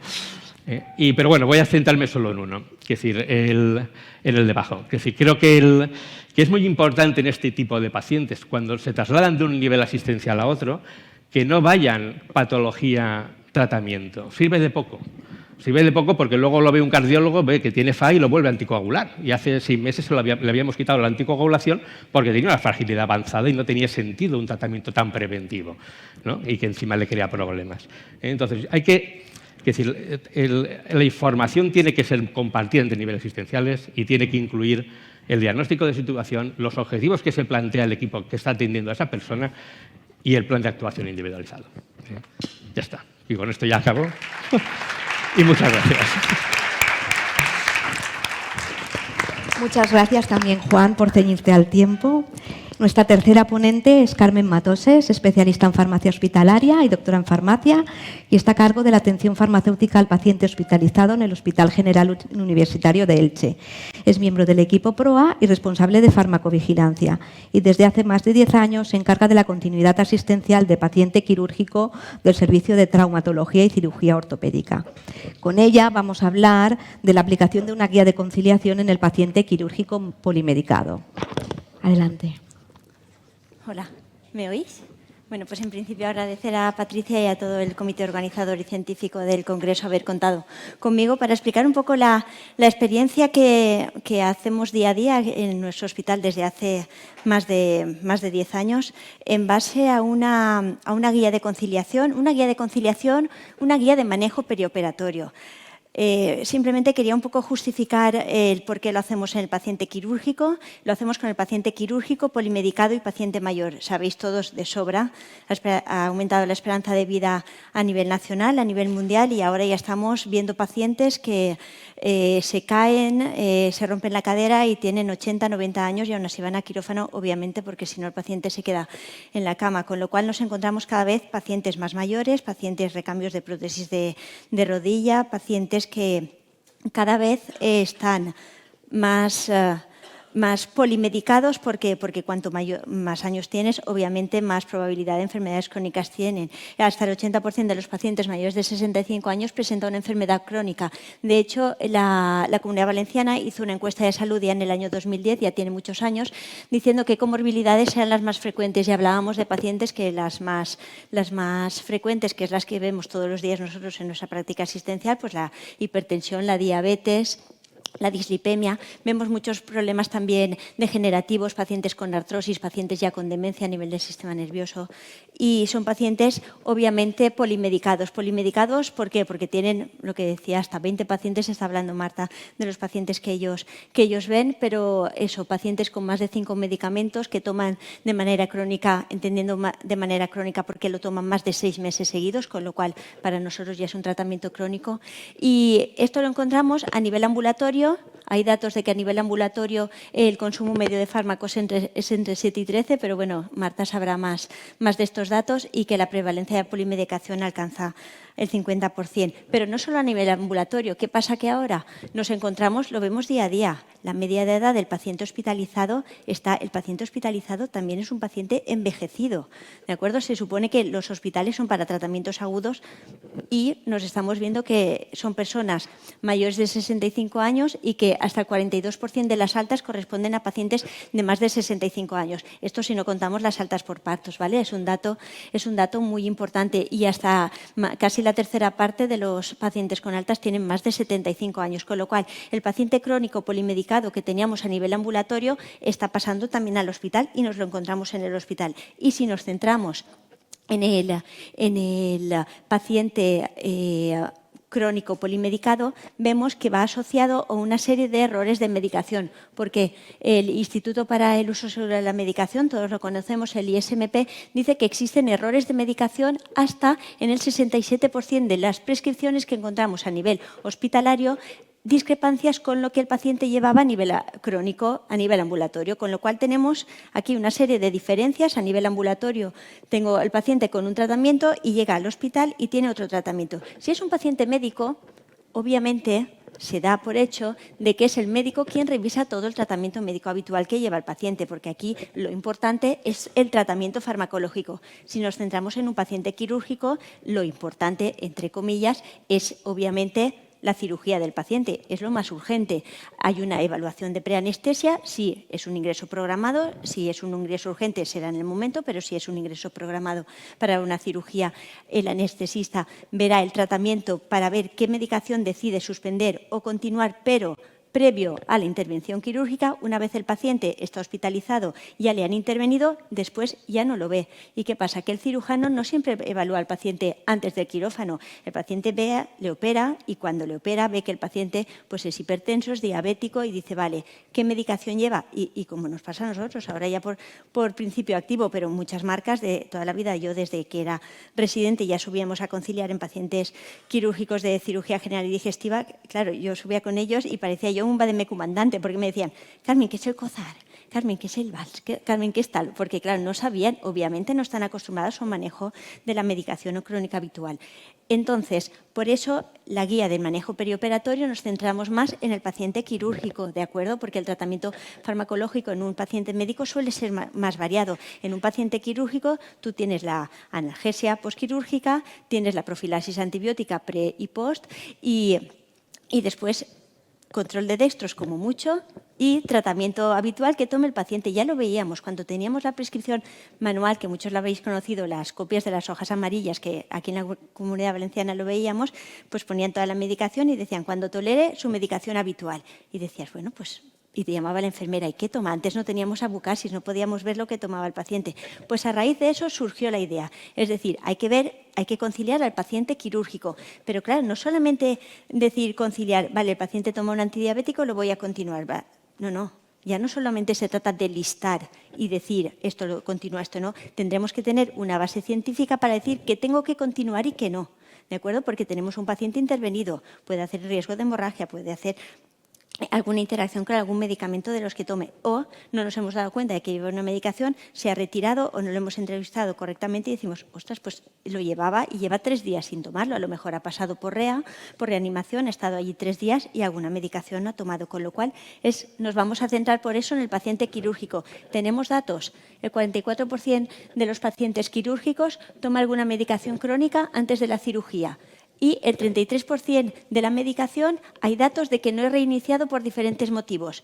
bueno, voy a centrarme solo en uno, es decir, en el de abajo. Es decir, creo que es muy importante en este tipo de pacientes, cuando se trasladan de un nivel asistencial a otro, que no vayan patología-tratamiento. Sirve de poco. Sirve de poco porque luego lo ve un cardiólogo, ve que tiene FA y lo vuelve a anticoagular. Y hace 6 meses le habíamos quitado la anticoagulación porque tenía una fragilidad avanzada y no tenía sentido un tratamiento tan preventivo, ¿no? Y que encima le crea problemas. Entonces, la información tiene que ser compartida entre niveles asistenciales y tiene que incluir el diagnóstico de situación, los objetivos que se plantea el equipo que está atendiendo a esa persona y el plan de actuación individualizado. Ya está. Y con esto ya acabo. Y muchas gracias. Muchas gracias también, Juan, por ceñirte al tiempo. Nuestra tercera ponente es Carmen Matoses, especialista en farmacia hospitalaria y doctora en farmacia, y está a cargo de la atención farmacéutica al paciente hospitalizado en el Hospital General Universitario de Elche. Es miembro del equipo PROA y responsable de farmacovigilancia, y desde hace más de 10 años se encarga de la continuidad asistencial de paciente quirúrgico del Servicio de Traumatología y Cirugía Ortopédica. Con ella vamos a hablar de la aplicación de una guía de conciliación en el paciente quirúrgico polimedicado. Adelante. Hola, ¿me oís? Bueno, pues en principio agradecer a Patricia y a todo el comité organizador y científico del Congreso haber contado conmigo para explicar un poco la experiencia que hacemos día a día en nuestro hospital desde hace más de 10 años en base a una guía de conciliación, una guía de manejo perioperatorio. Simplemente quería un poco justificar el por qué lo hacemos en el paciente quirúrgico. Lo hacemos con el paciente quirúrgico, polimedicado y paciente mayor. Sabéis todos de sobra, ha aumentado la esperanza de vida a nivel nacional, a nivel mundial, y ahora ya estamos viendo pacientes que se caen, se rompen la cadera y tienen 80, 90 años y aún así van a quirófano, obviamente, porque si no el paciente se queda en la cama. Con lo cual nos encontramos cada vez pacientes más mayores, pacientes recambios de prótesis de rodilla, pacientes que cada vez están más polimedicados porque cuanto más años tienes, obviamente más probabilidad de enfermedades crónicas tienen. Hasta el 80% de los pacientes mayores de 65 años presentan una enfermedad crónica. De hecho, la Comunidad Valenciana hizo una encuesta de salud ya en el año 2010, ya tiene muchos años, diciendo qué comorbilidades eran las más frecuentes, y hablábamos de pacientes que las más frecuentes, que es las que vemos todos los días nosotros en nuestra práctica asistencial, pues la hipertensión, la diabetes, la dislipemia. Vemos muchos problemas también degenerativos, pacientes con artrosis, pacientes ya con demencia a nivel del sistema nervioso, y son pacientes obviamente polimedicados. Polimedicados, ¿por qué? Porque tienen, lo que decía, hasta 20 pacientes, está hablando Marta de los pacientes que ellos ven, pero eso, pacientes con más de 5 medicamentos que toman de manera crónica, entendiendo de manera crónica porque lo toman más de 6 meses seguidos, con lo cual para nosotros ya es un tratamiento crónico. Y esto lo encontramos a nivel ambulatorio. Hay datos de que a nivel ambulatorio el consumo medio de fármacos es entre 7 y 13, pero bueno, Marta sabrá más de estos datos, y que la prevalencia de polimedicación alcanza el 50%. Pero no solo a nivel ambulatorio. ¿Qué pasa? Que ahora nos encontramos, lo vemos día a día, la media de edad del paciente hospitalizado el paciente hospitalizado también es un paciente envejecido, ¿de acuerdo? Se supone que los hospitales son para tratamientos agudos y nos estamos viendo que son personas mayores de 65 años y que hasta el 42% de las altas corresponden a pacientes de más de 65 años. Esto si no contamos las altas por partos, ¿vale? Es un dato muy importante, y hasta casi la tercera parte de los pacientes con altas tienen más de 75 años, con lo cual el paciente crónico polimedicado que teníamos a nivel ambulatorio está pasando también al hospital, y nos lo encontramos en el hospital. Y si nos centramos en el paciente crónico polimedicado, vemos que va asociado a una serie de errores de medicación, porque el Instituto para el Uso Seguro de la Medicación, todos lo conocemos, el ISMP, dice que existen errores de medicación hasta en el 67% de las prescripciones que encontramos a nivel hospitalario, discrepancias con lo que el paciente llevaba a nivel crónico, a nivel ambulatorio, con lo cual tenemos aquí una serie de diferencias. A nivel ambulatorio tengo el paciente con un tratamiento y llega al hospital y tiene otro tratamiento. Si es un paciente médico, obviamente se da por hecho de que es el médico quien revisa todo el tratamiento médico habitual que lleva el paciente, porque aquí lo importante es el tratamiento farmacológico. Si nos centramos en un paciente quirúrgico, lo importante, entre comillas, es obviamente la cirugía del paciente, es lo más urgente. Hay una evaluación de preanestesia, si es un ingreso programado, si es un ingreso urgente será en el momento, pero si es un ingreso programado para una cirugía, el anestesista verá el tratamiento para ver qué medicación decide suspender o continuar, pero previo a la intervención quirúrgica. Una vez el paciente está hospitalizado, ya le han intervenido, después ya no lo ve. ¿Y qué pasa? Que el cirujano no siempre evalúa al paciente antes del quirófano. El paciente le opera y cuando le opera ve que el paciente pues, es hipertenso, es diabético y dice, vale, ¿qué medicación lleva? Y como nos pasa a nosotros, ahora ya por principio activo, pero muchas marcas de toda la vida, yo desde que era residente ya subíamos a conciliar en pacientes quirúrgicos de cirugía general y digestiva. Claro, yo subía con ellos y parecía yo un vademecum-andante, porque me decían, Carmen, ¿qué es el COZAR? Carmen, ¿qué es el VALS? Carmen, ¿qué es tal? Porque, claro, no sabían, obviamente no están acostumbrados a un manejo de la medicación crónica habitual. Entonces, por eso, la guía del manejo perioperatorio nos centramos más en el paciente quirúrgico, ¿de acuerdo? Porque el tratamiento farmacológico en un paciente médico suele ser más variado. En un paciente quirúrgico, tú tienes la analgesia posquirúrgica, tienes la profilaxis antibiótica pre y post y después control de dextros como mucho y tratamiento habitual que tome el paciente. Ya lo veíamos cuando teníamos la prescripción manual, que muchos la habéis conocido, las copias de las hojas amarillas, que aquí en la Comunidad Valenciana lo veíamos, pues ponían toda la medicación y decían, cuando tolere, su medicación habitual. Y decías, bueno, pues... Y te llamaba la enfermera, ¿y qué toma? Antes no teníamos abucasis, no podíamos ver lo que tomaba el paciente. Pues a raíz de eso surgió la idea. Es decir, hay que conciliar al paciente quirúrgico. Pero claro, no solamente decir conciliar, vale, el paciente toma un antidiabético, lo voy a continuar. No. Ya no solamente se trata de listar y decir esto lo continúa, esto no. Tendremos que tener una base científica para decir que tengo que continuar y que no. ¿De acuerdo? Porque tenemos un paciente intervenido, puede hacer riesgo de hemorragia, puede hacer alguna interacción con algún medicamento de los que tome, o no nos hemos dado cuenta de que lleva una medicación, se ha retirado o no lo hemos entrevistado correctamente y decimos, ostras, pues lo llevaba y lleva 3 días sin tomarlo, a lo mejor ha pasado por reanimación, ha estado allí 3 días y alguna medicación no ha tomado, con lo cual nos vamos a centrar por eso en el paciente quirúrgico. Tenemos datos, el 44% de los pacientes quirúrgicos toma alguna medicación crónica antes de la cirugía. Y el 33% de la medicación hay datos de que no es reiniciado por diferentes motivos.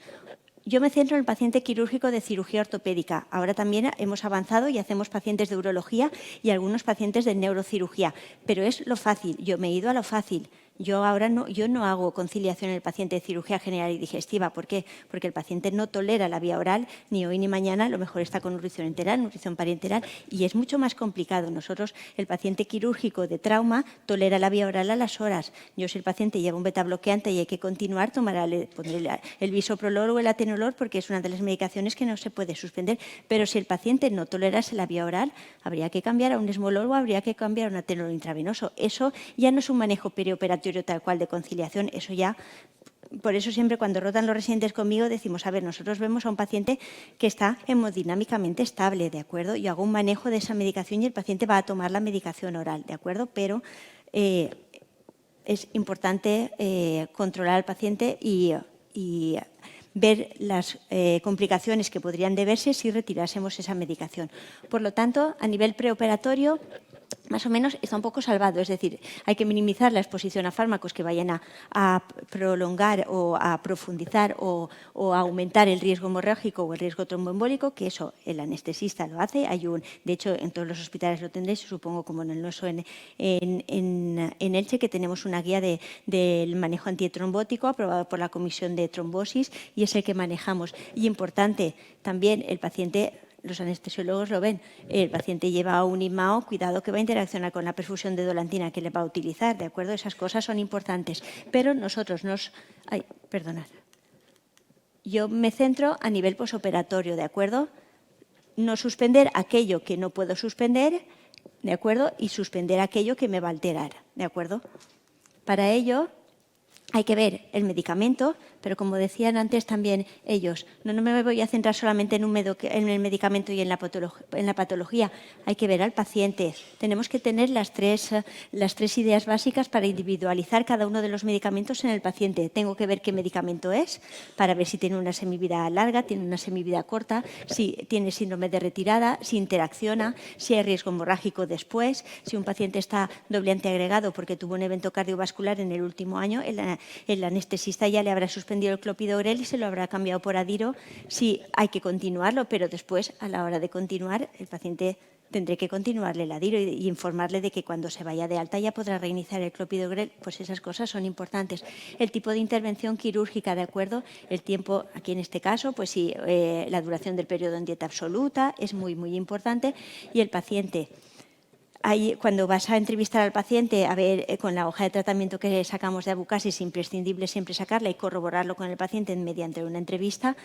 Yo me centro en el paciente quirúrgico de cirugía ortopédica. Ahora también hemos avanzado y hacemos pacientes de urología y algunos pacientes de neurocirugía. Pero es lo fácil. Yo me he ido a lo fácil. Yo no hago conciliación en el paciente de cirugía general y digestiva. ¿Por qué? Porque el paciente no tolera la vía oral ni hoy ni mañana. A lo mejor está con nutrición enteral, nutrición parenteral y es mucho más complicado. Nosotros, el paciente quirúrgico de trauma, tolera la vía oral a las horas. Yo, si el paciente lleva un betabloqueante y hay que continuar, pondré el bisoprolol o el atenolol porque es una de las medicaciones que no se puede suspender. Pero si el paciente no tolerase la vía oral, habría que cambiar a un esmolol o habría que cambiar a un atenolol intravenoso. Eso ya no es un manejo perioperatorio tal cual de conciliación, eso ya, por eso siempre cuando rotan los residentes conmigo decimos, a ver, nosotros vemos a un paciente que está hemodinámicamente estable, ¿de acuerdo? Yo hago un manejo de esa medicación y el paciente va a tomar la medicación oral, ¿de acuerdo? Pero es importante controlar al paciente y ver las complicaciones que podrían deberse si retirásemos esa medicación. Por lo tanto, a nivel preoperatorio, más o menos está un poco salvado, es decir, hay que minimizar la exposición a fármacos que vayan a prolongar o a profundizar o a aumentar el riesgo hemorrágico o el riesgo tromboembólico, que eso el anestesista lo hace. De hecho, en todos los hospitales lo tendréis, supongo como en el nuestro en Elche, que tenemos una guía del manejo antitrombótico aprobado por la Comisión de Trombosis y es el que manejamos. Y importante, también el paciente... Los anestesiólogos lo ven, el paciente lleva un IMAO, cuidado que va a interaccionar con la perfusión de dolantina que le va a utilizar, ¿de acuerdo? Esas cosas son importantes, pero nosotros yo me centro a nivel posoperatorio, ¿de acuerdo? No suspender aquello que no puedo suspender, ¿de acuerdo? Y suspender aquello que me va a alterar, ¿de acuerdo? Para ello hay que ver el medicamento, pero como decían antes también ellos, no me voy a centrar solamente en el medicamento y en la patología, hay que ver al paciente. Tenemos que tener las tres ideas básicas para individualizar cada uno de los medicamentos en el paciente. Tengo que ver qué medicamento es, para ver si tiene una semivida larga, tiene una semivida corta, si tiene síndrome de retirada, si interacciona, si hay riesgo hemorrágico después, si un paciente está doble antiagregado porque tuvo un evento cardiovascular en el último año, el anestesista ya le habrá suspendido el clopidogrel y se lo habrá cambiado por Adiro si hay que continuarlo, pero después, a la hora de continuar, el paciente tendré que continuarle la DIRO y informarle de que cuando se vaya de alta ya podrá reiniciar el clopidogrel. Pues esas cosas son importantes. El tipo de intervención quirúrgica, ¿de acuerdo? El tiempo, aquí en este caso, pues sí, la duración del periodo en dieta absoluta es muy, muy importante. Y el paciente, ahí, cuando vas a entrevistar al paciente, a ver, con la hoja de tratamiento que sacamos de Abucas, es imprescindible siempre sacarla y corroborarlo con el paciente mediante una entrevista.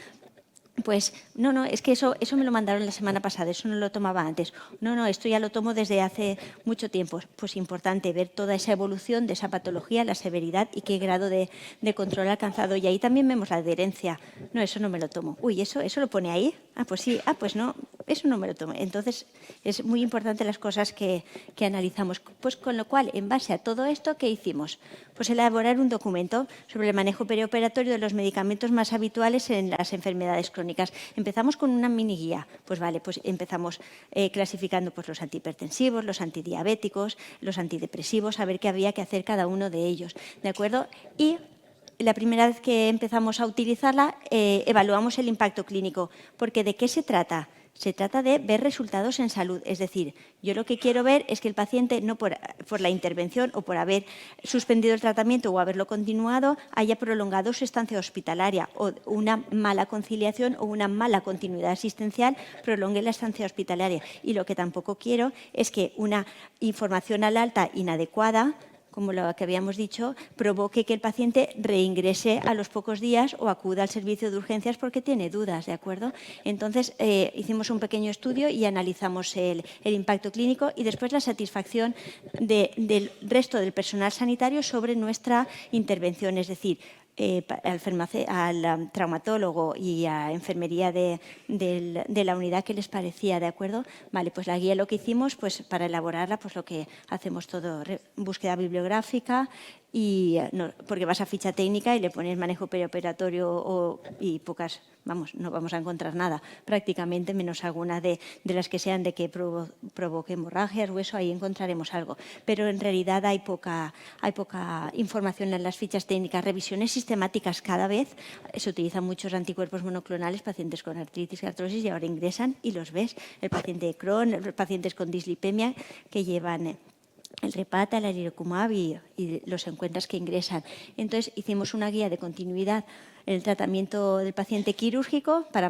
Pues no, es que eso me lo mandaron la semana pasada, eso no lo tomaba antes. No, esto ya lo tomo desde hace mucho tiempo. Pues importante ver toda esa evolución de esa patología, la severidad y qué grado de control ha alcanzado. Y ahí también vemos la adherencia. No, eso no me lo tomo. Uy, ¿eso lo pone ahí? Ah, pues sí. Ah, pues no, eso no me lo tomo. Entonces, es muy importante las cosas que analizamos. Pues con lo cual, en base a todo esto, ¿qué hicimos? Pues elaborar un documento sobre el manejo perioperatorio de los medicamentos más habituales en las enfermedades crónicas. Empezamos con una mini guía. Pues vale, pues empezamos clasificando pues, los antihipertensivos, los antidiabéticos, los antidepresivos, a ver qué había que hacer cada uno de ellos. ¿De acuerdo? Y la primera vez que empezamos a utilizarla, evaluamos el impacto clínico. Porque ¿de qué se trata? Se trata de ver resultados en salud. Es decir, yo lo que quiero ver es que el paciente, no por la intervención o por haber suspendido el tratamiento o haberlo continuado, haya prolongado su estancia hospitalaria o una mala conciliación o una mala continuidad asistencial prolongue la estancia hospitalaria. Y lo que tampoco quiero es que una información al alta inadecuada, como lo que habíamos dicho, provoque que el paciente reingrese a los pocos días o acuda al servicio de urgencias porque tiene dudas, ¿de acuerdo? Entonces, hicimos un pequeño estudio y analizamos el impacto clínico y después la satisfacción del resto del personal sanitario sobre nuestra intervención, es decir, al traumatólogo y a enfermería de la unidad que les parecía, ¿de acuerdo? Vale, pues la guía lo que hicimos, pues para elaborarla, pues lo que hacemos todo, búsqueda bibliográfica y porque vas a ficha técnica y le pones manejo perioperatorio y pocas, no vamos a encontrar nada, prácticamente, menos alguna de las que sean de que provoque hemorragias o eso, ahí encontraremos algo. Pero en realidad hay poca información en las fichas técnicas, revisiones sistemáticas cada vez. Se utilizan muchos anticuerpos monoclonales, pacientes con artritis y artrosis, y ahora ingresan y los ves. El paciente de Crohn, los pacientes con dislipemia que llevan el Repata, el Alirocumab y los encuentras que ingresan. Entonces, hicimos una guía de continuidad en el tratamiento del paciente quirúrgico para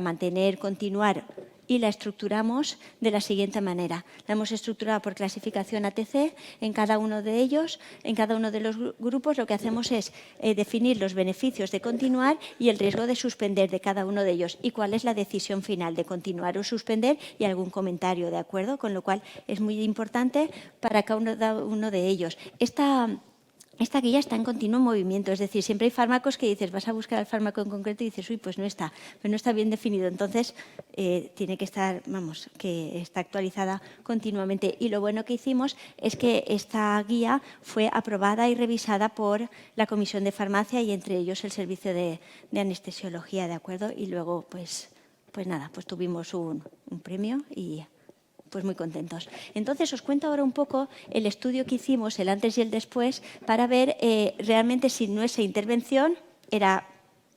continuar y la estructuramos de la siguiente manera. La hemos estructurado por clasificación ATC. En cada uno de ellos, en cada uno de los grupos, lo que hacemos es definir los beneficios de continuar y el riesgo de suspender de cada uno de ellos y cuál es la decisión final de continuar o suspender y algún comentario, ¿de acuerdo? Con lo cual es muy importante para cada uno de ellos. Esta guía está en continuo movimiento, es decir, siempre hay fármacos que dices, vas a buscar el fármaco en concreto y dices, uy, pues no está, pero no está bien definido. Entonces, tiene que estar, que está actualizada continuamente. Y lo bueno que hicimos es que esta guía fue aprobada y revisada por la Comisión de Farmacia y entre ellos el Servicio de Anestesiología, ¿de acuerdo? Y luego, pues nada, pues tuvimos un premio y pues muy contentos. Entonces, os cuento ahora un poco el estudio que hicimos, el antes y el después, para ver realmente si nuestra intervención era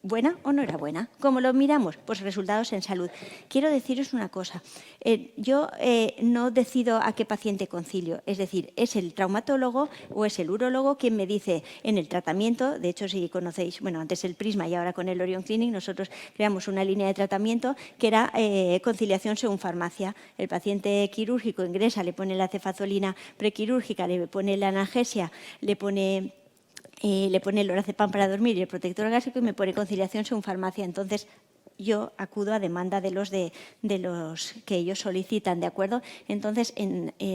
buena o no era buena. ¿Cómo lo miramos? Pues resultados en salud. Quiero deciros una cosa. Yo no decido a qué paciente concilio. Es decir, es el traumatólogo o es el urólogo quien me dice en el tratamiento. De hecho, si conocéis, antes el Prisma y ahora con el Orion Clinic, nosotros creamos una línea de tratamiento que era conciliación según farmacia. El paciente quirúrgico ingresa, le pone la cefazolina prequirúrgica, le pone la analgesia, le pone el lorazepam para dormir y el protector gástrico y me pone conciliación según farmacia. Entonces, yo acudo a demanda de los que ellos solicitan, ¿de acuerdo? Entonces,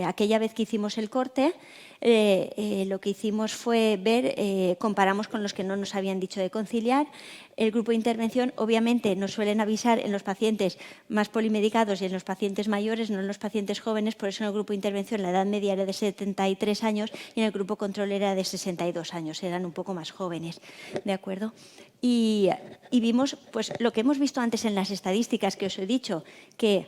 aquella vez que hicimos el corte, lo que hicimos fue comparamos con los que no nos habían dicho de conciliar. El grupo de intervención, obviamente, nos suelen avisar en los pacientes más polimedicados y en los pacientes mayores, no en los pacientes jóvenes, por eso en el grupo de intervención la edad media era de 73 años y en el grupo control era de 62 años, eran un poco más jóvenes, ¿de acuerdo? Y vimos pues, lo que hemos visto antes en las estadísticas que os he dicho, que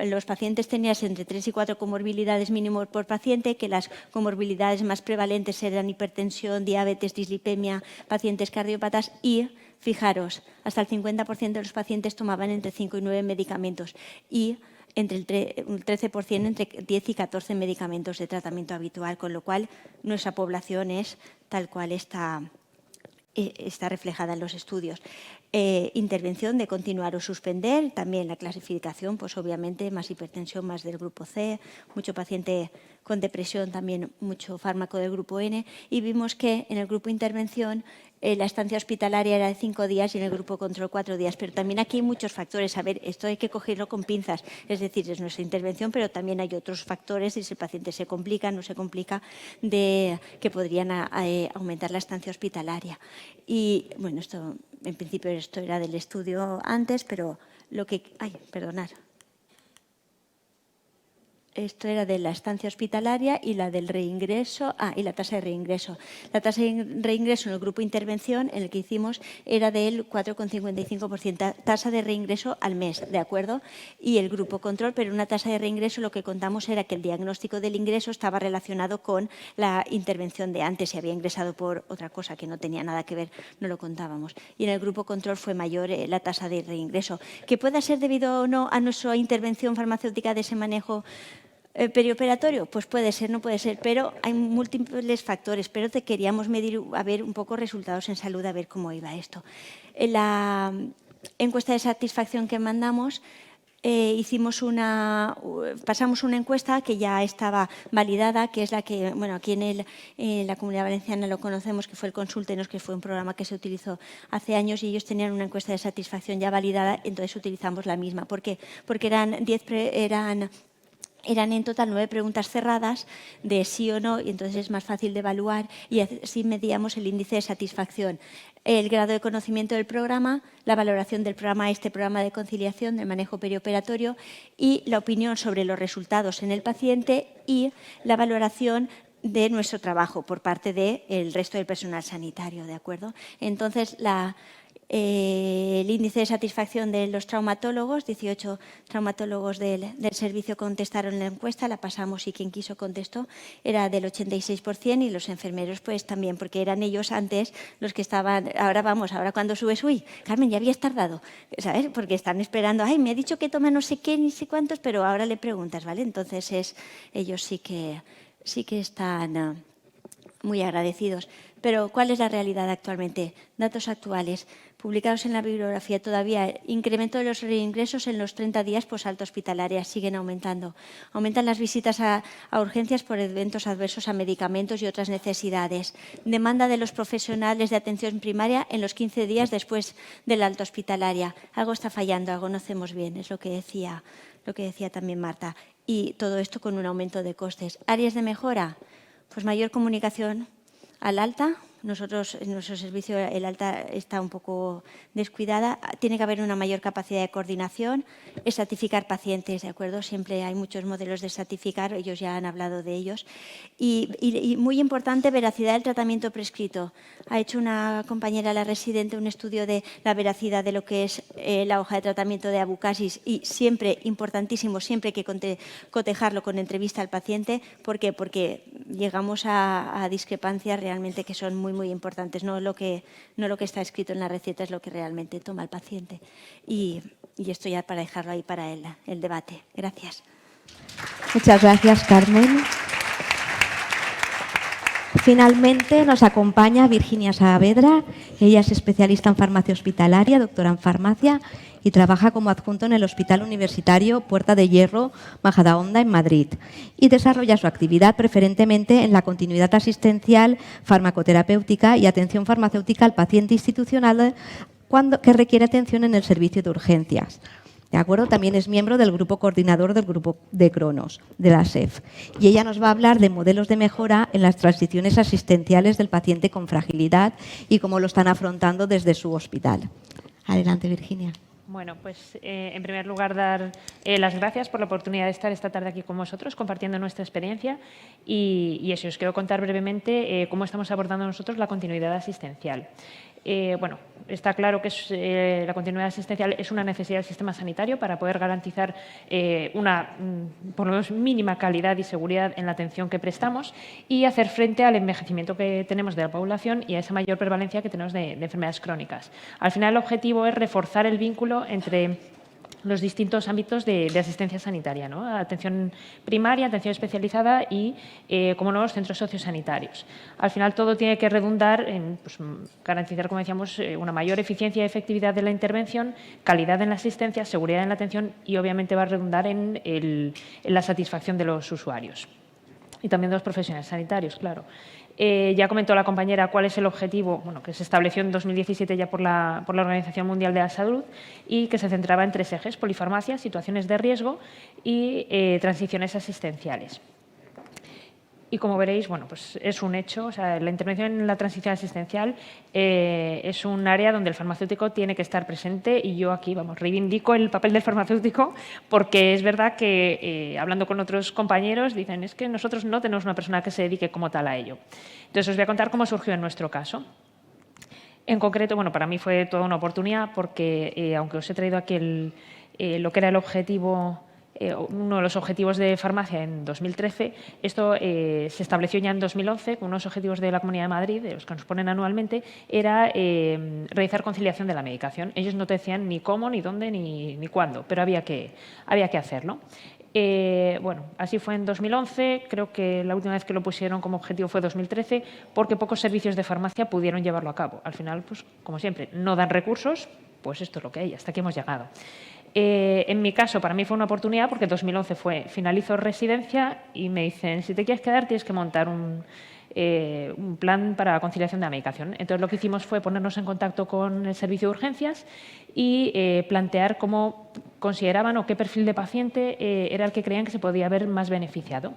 los pacientes tenían entre 3 y 4 comorbilidades mínimo por paciente, que las comorbilidades más prevalentes eran hipertensión, diabetes, dislipemia, pacientes cardiópatas y, fijaros, hasta el 50% de los pacientes tomaban entre 5 y 9 medicamentos y un 13% entre 10 y 14 medicamentos de tratamiento habitual, con lo cual nuestra población es tal cual está reflejada en los estudios. Intervención de continuar o suspender, también la clasificación, pues obviamente más hipertensión, más del grupo C, mucho paciente con depresión, también mucho fármaco del grupo N, y vimos que en el grupo intervención la estancia hospitalaria era de 5 días y en el grupo control 4 días, pero también aquí hay muchos factores. A ver, esto hay que cogerlo con pinzas, es decir, es nuestra intervención, pero también hay otros factores, si el paciente se complica, no se complica, que podrían aumentar la estancia hospitalaria. Y bueno, esto en principio esto era del estudio antes, pero lo que... Ay, perdonad. Esto era de la estancia hospitalaria y la del reingreso, y la tasa de reingreso. La tasa de reingreso en el grupo intervención, en el que hicimos, era del 4,55%, tasa de reingreso al mes, ¿de acuerdo? Y el grupo control, pero una tasa de reingreso, lo que contamos era que el diagnóstico del ingreso estaba relacionado con la intervención de antes, si había ingresado por otra cosa que no tenía nada que ver, no lo contábamos. Y en el grupo control fue mayor la tasa de reingreso. ¿Que pueda ser debido o no a nuestra intervención farmacéutica de ese manejo perioperatorio? Pues puede ser, no puede ser, pero hay múltiples factores, pero te queríamos medir, a ver un poco resultados en salud, a ver cómo iba esto. En la encuesta de satisfacción que mandamos, pasamos una encuesta que ya estaba validada, que es la que, bueno, aquí en la Comunidad Valenciana lo conocemos, que fue el Consúltenos, que fue un programa que se utilizó hace años y ellos tenían una encuesta de satisfacción ya validada, entonces utilizamos la misma. ¿Por qué? Porque eran en total 9 preguntas cerradas de sí o no, y entonces es más fácil de evaluar y así medíamos el índice de satisfacción, el grado de conocimiento del programa, la valoración del programa, este programa de conciliación, del manejo perioperatorio y la opinión sobre los resultados en el paciente y la valoración de nuestro trabajo por parte del resto del personal sanitario, ¿de acuerdo? Entonces, el índice de satisfacción de los traumatólogos, 18 traumatólogos del servicio contestaron la encuesta, la pasamos y quien quiso contestó, era del 86% y los enfermeros pues también, porque eran ellos antes los que estaban, ahora cuando subes, uy, Carmen, ya habías tardado, ¿sabes? Porque están esperando, ay, me ha dicho que toma no sé qué, ni sé cuántos, pero ahora le preguntas, ¿vale? Entonces ellos sí que están muy agradecidos. Pero ¿cuál es la realidad actualmente? Datos actuales, publicados en la bibliografía todavía. Incremento de los reingresos en los 30 días posalta hospitalaria, siguen aumentando. Aumentan las visitas a urgencias por eventos adversos a medicamentos y otras necesidades. Demanda de los profesionales de atención primaria en los 15 días después de la alta hospitalaria. Algo está fallando, algo no hacemos bien, es lo que decía también Marta. Y todo esto con un aumento de costes. ¿Áreas de mejora? Pues mayor comunicación al alta. Nosotros, en nuestro servicio, el alta está un poco descuidada. Tiene que haber una mayor capacidad de coordinación, estratificar pacientes, ¿de acuerdo? Siempre hay muchos modelos de estratificar, ellos ya han hablado de ellos. Y muy importante, veracidad del tratamiento prescrito. Ha hecho una compañera, la residente, un estudio de la veracidad de lo que es la hoja de tratamiento de abucasis y siempre, importantísimo, siempre hay que cotejarlo con entrevista al paciente. ¿Por qué? Porque llegamos a discrepancias realmente que son muy importantes, no lo que está escrito en la receta es lo que realmente toma el paciente. Y esto ya para dejarlo ahí para el debate. Gracias. Muchas gracias, Carmen. Finalmente nos acompaña Virginia Saavedra. Ella es especialista en farmacia hospitalaria, doctora en farmacia y trabaja como adjunto en el Hospital Universitario Puerta de Hierro, Majadahonda, en Madrid. Y desarrolla su actividad preferentemente en la continuidad asistencial, farmacoterapéutica y atención farmacéutica al paciente institucional que requiere atención en el servicio de urgencias. ¿De acuerdo? También es miembro del grupo coordinador del grupo de Cronos, de la SEF. Y ella nos va a hablar de modelos de mejora en las transiciones asistenciales del paciente con fragilidad y cómo lo están afrontando desde su hospital. Adelante, Virginia. Bueno, pues en primer lugar dar las gracias por la oportunidad de estar esta tarde aquí con vosotros compartiendo nuestra experiencia y eso, os quiero contar brevemente cómo estamos abordando nosotros la continuidad asistencial. Bueno, está claro que la continuidad asistencial es una necesidad del sistema sanitario para poder garantizar una, por lo menos, mínima calidad y seguridad en la atención que prestamos y hacer frente al envejecimiento que tenemos de la población y a esa mayor prevalencia que tenemos de enfermedades crónicas. Al final, el objetivo es reforzar el vínculo entre los distintos ámbitos de asistencia sanitaria, ¿no? Atención primaria, atención especializada y, como no, los centros sociosanitarios. Al final, todo tiene que redundar en pues, garantizar, como decíamos, una mayor eficiencia y efectividad de la intervención, calidad en la asistencia, seguridad en la atención y, obviamente, va a redundar en la satisfacción de los usuarios y también de los profesionales sanitarios, claro. Ya comentó la compañera cuál es el objetivo, bueno, que se estableció en 2017 ya por la Organización Mundial de la Salud y que se centraba en 3 ejes: polifarmacia, situaciones de riesgo y transiciones asistenciales. Y como veréis, bueno, pues es un hecho, o sea, la intervención en la transición asistencial es un área donde el farmacéutico tiene que estar presente y yo aquí, vamos, reivindico el papel del farmacéutico porque es verdad que, hablando con otros compañeros, dicen es que nosotros no tenemos una persona que se dedique como tal a ello. Entonces, os voy a contar cómo surgió en nuestro caso. En concreto, bueno, para mí fue toda una oportunidad porque, aunque os he traído aquí lo que era el objetivo, uno de los objetivos de farmacia en 2013, esto se estableció ya en 2011 con unos objetivos de la Comunidad de Madrid, de los que nos ponen anualmente, era realizar conciliación de la medicación. Ellos no te decían ni cómo, ni dónde, ni cuándo, pero había que hacerlo. Bueno, así fue en 2011, creo que la última vez que lo pusieron como objetivo fue 2013, porque pocos servicios de farmacia pudieron llevarlo a cabo. Al final, pues como siempre, no dan recursos, pues esto es lo que hay, hasta aquí hemos llegado. En mi caso, para mí fue una oportunidad porque 2011 finalizo residencia y me dicen, si te quieres quedar tienes que montar un plan para conciliación de la medicación. Entonces, lo que hicimos fue ponernos en contacto con el servicio de urgencias y plantear cómo consideraban o qué perfil de paciente era el que creían que se podía ver más beneficiado.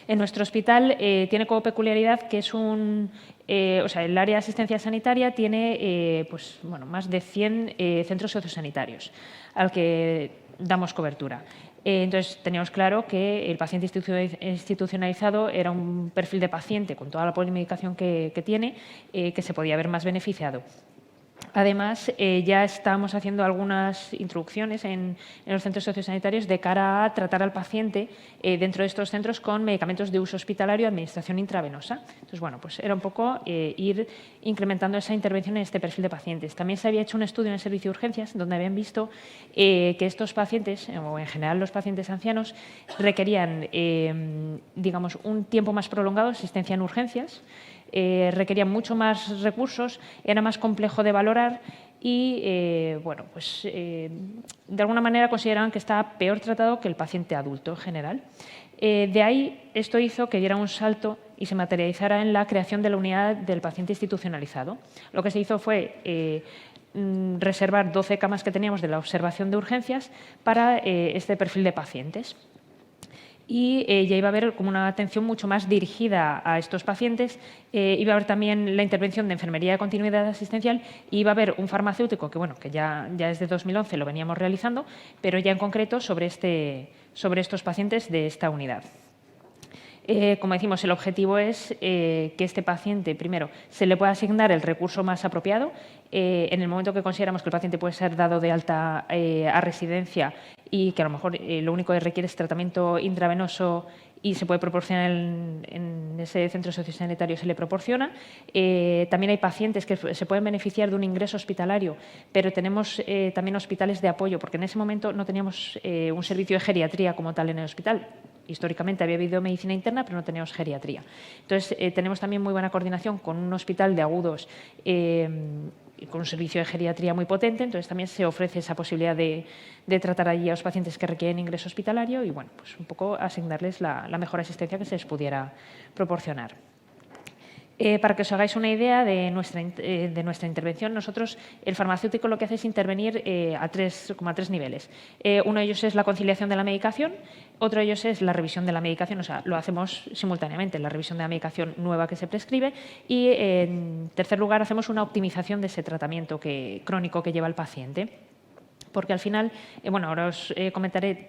En nuestro hospital tiene como peculiaridad que es el área de asistencia sanitaria tiene pues, bueno, más de 100 centros sociosanitarios al que damos cobertura. Entonces, teníamos claro que el paciente institucionalizado era un perfil de paciente con toda la polimedicación que tiene, que se podía ver más beneficiado. Además, ya estamos haciendo algunas introducciones en los centros sociosanitarios de cara a tratar al paciente dentro de estos centros con medicamentos de uso hospitalario y administración intravenosa. Entonces, bueno, pues era un poco ir incrementando esa intervención en este perfil de pacientes. También se había hecho un estudio en el servicio de urgencias donde habían visto que estos pacientes, o en general los pacientes ancianos, requerían, digamos, un tiempo más prolongado de asistencia en urgencias, requerían mucho más recursos, era más complejo de valorar y, bueno, pues de alguna manera consideraban que estaba peor tratado que el paciente adulto en general. De ahí, esto hizo que diera un salto y se materializara en la creación de la unidad del paciente institucionalizado. Lo que se hizo fue reservar 12 camas que teníamos de la observación de urgencias para este perfil de pacientes. Y ya iba a haber como una atención mucho más dirigida a estos pacientes, iba a haber también la intervención de enfermería de continuidad asistencial y iba a haber un farmacéutico que, bueno, que ya desde 2011 lo veníamos realizando, pero ya en concreto sobre estos pacientes de esta unidad. Como decimos, el objetivo es que este paciente, primero, se le pueda asignar el recurso más apropiado. En el momento que consideramos que el paciente puede ser dado de alta a residencia y que a lo mejor lo único que requiere es tratamiento intravenoso y se puede proporcionar en ese centro sociosanitario, se le proporciona. También hay pacientes que se pueden beneficiar de un ingreso hospitalario, pero tenemos también hospitales de apoyo, porque en ese momento no teníamos un servicio de geriatría como tal en el hospital. Históricamente había habido medicina interna, pero no teníamos geriatría. Entonces, tenemos también muy buena coordinación con un hospital de agudos con un servicio de geriatría muy potente, entonces también se ofrece esa posibilidad de tratar allí a los pacientes que requieren ingreso hospitalario y, bueno, pues un poco asignarles la mejor asistencia que se les pudiera proporcionar. Para que os hagáis una idea de nuestra intervención, nosotros, el farmacéutico, lo que hace es intervenir como a tres niveles. Uno de ellos es la conciliación de la medicación, otro de ellos es la revisión de la medicación, o sea, lo hacemos simultáneamente, la revisión de la medicación nueva que se prescribe y, en tercer lugar, hacemos una optimización de ese tratamiento crónico que lleva el paciente. Porque al final, bueno, ahora os comentaré,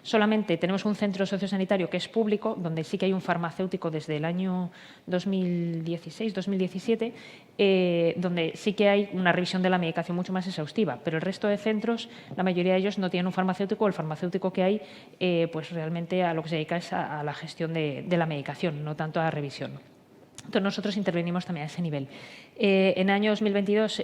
solamente tenemos un centro sociosanitario que es público, donde sí que hay un farmacéutico desde el año 2016-2017, donde sí que hay una revisión de la medicación mucho más exhaustiva, pero el resto de centros, la mayoría de ellos no tienen un farmacéutico, el farmacéutico que hay, pues realmente a lo que se dedica es a la gestión de la medicación, no tanto a la revisión. Entonces, nosotros intervenimos también a ese nivel. En el año 2022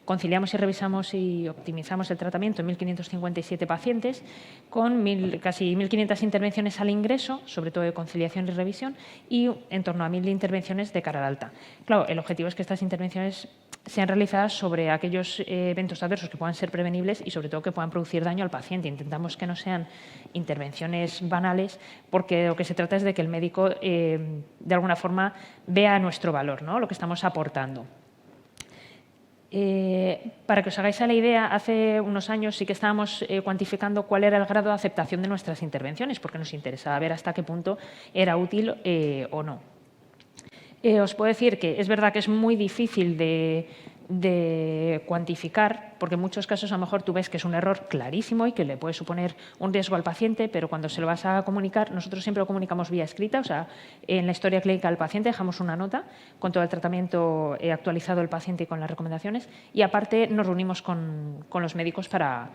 conciliamos y revisamos y optimizamos el tratamiento en 1.557 pacientes con casi 1.500 intervenciones al ingreso, sobre todo de conciliación y revisión, y en torno a 1.000 intervenciones de cara al alta. Claro, el objetivo es que estas intervenciones sean realizadas sobre aquellos eventos adversos que puedan ser prevenibles y, sobre todo, que puedan producir daño al paciente. Intentamos que no sean intervenciones banales, porque lo que se trata es de que el médico, de alguna forma, vea nuestro valor, ¿no? Lo que estamos aportando. Para que os hagáis a la idea, hace unos años sí que estábamos cuantificando cuál era el grado de aceptación de nuestras intervenciones, porque nos interesaba ver hasta qué punto era útil o no. Os puedo decir que es verdad que es muy difícil de cuantificar, porque en muchos casos a lo mejor tú ves que es un error clarísimo y que le puede suponer un riesgo al paciente, pero cuando se lo vas a comunicar, nosotros siempre lo comunicamos vía escrita, o sea, en la historia clínica del paciente dejamos una nota con todo el tratamiento actualizado del paciente y con las recomendaciones, y aparte nos reunimos con los médicos para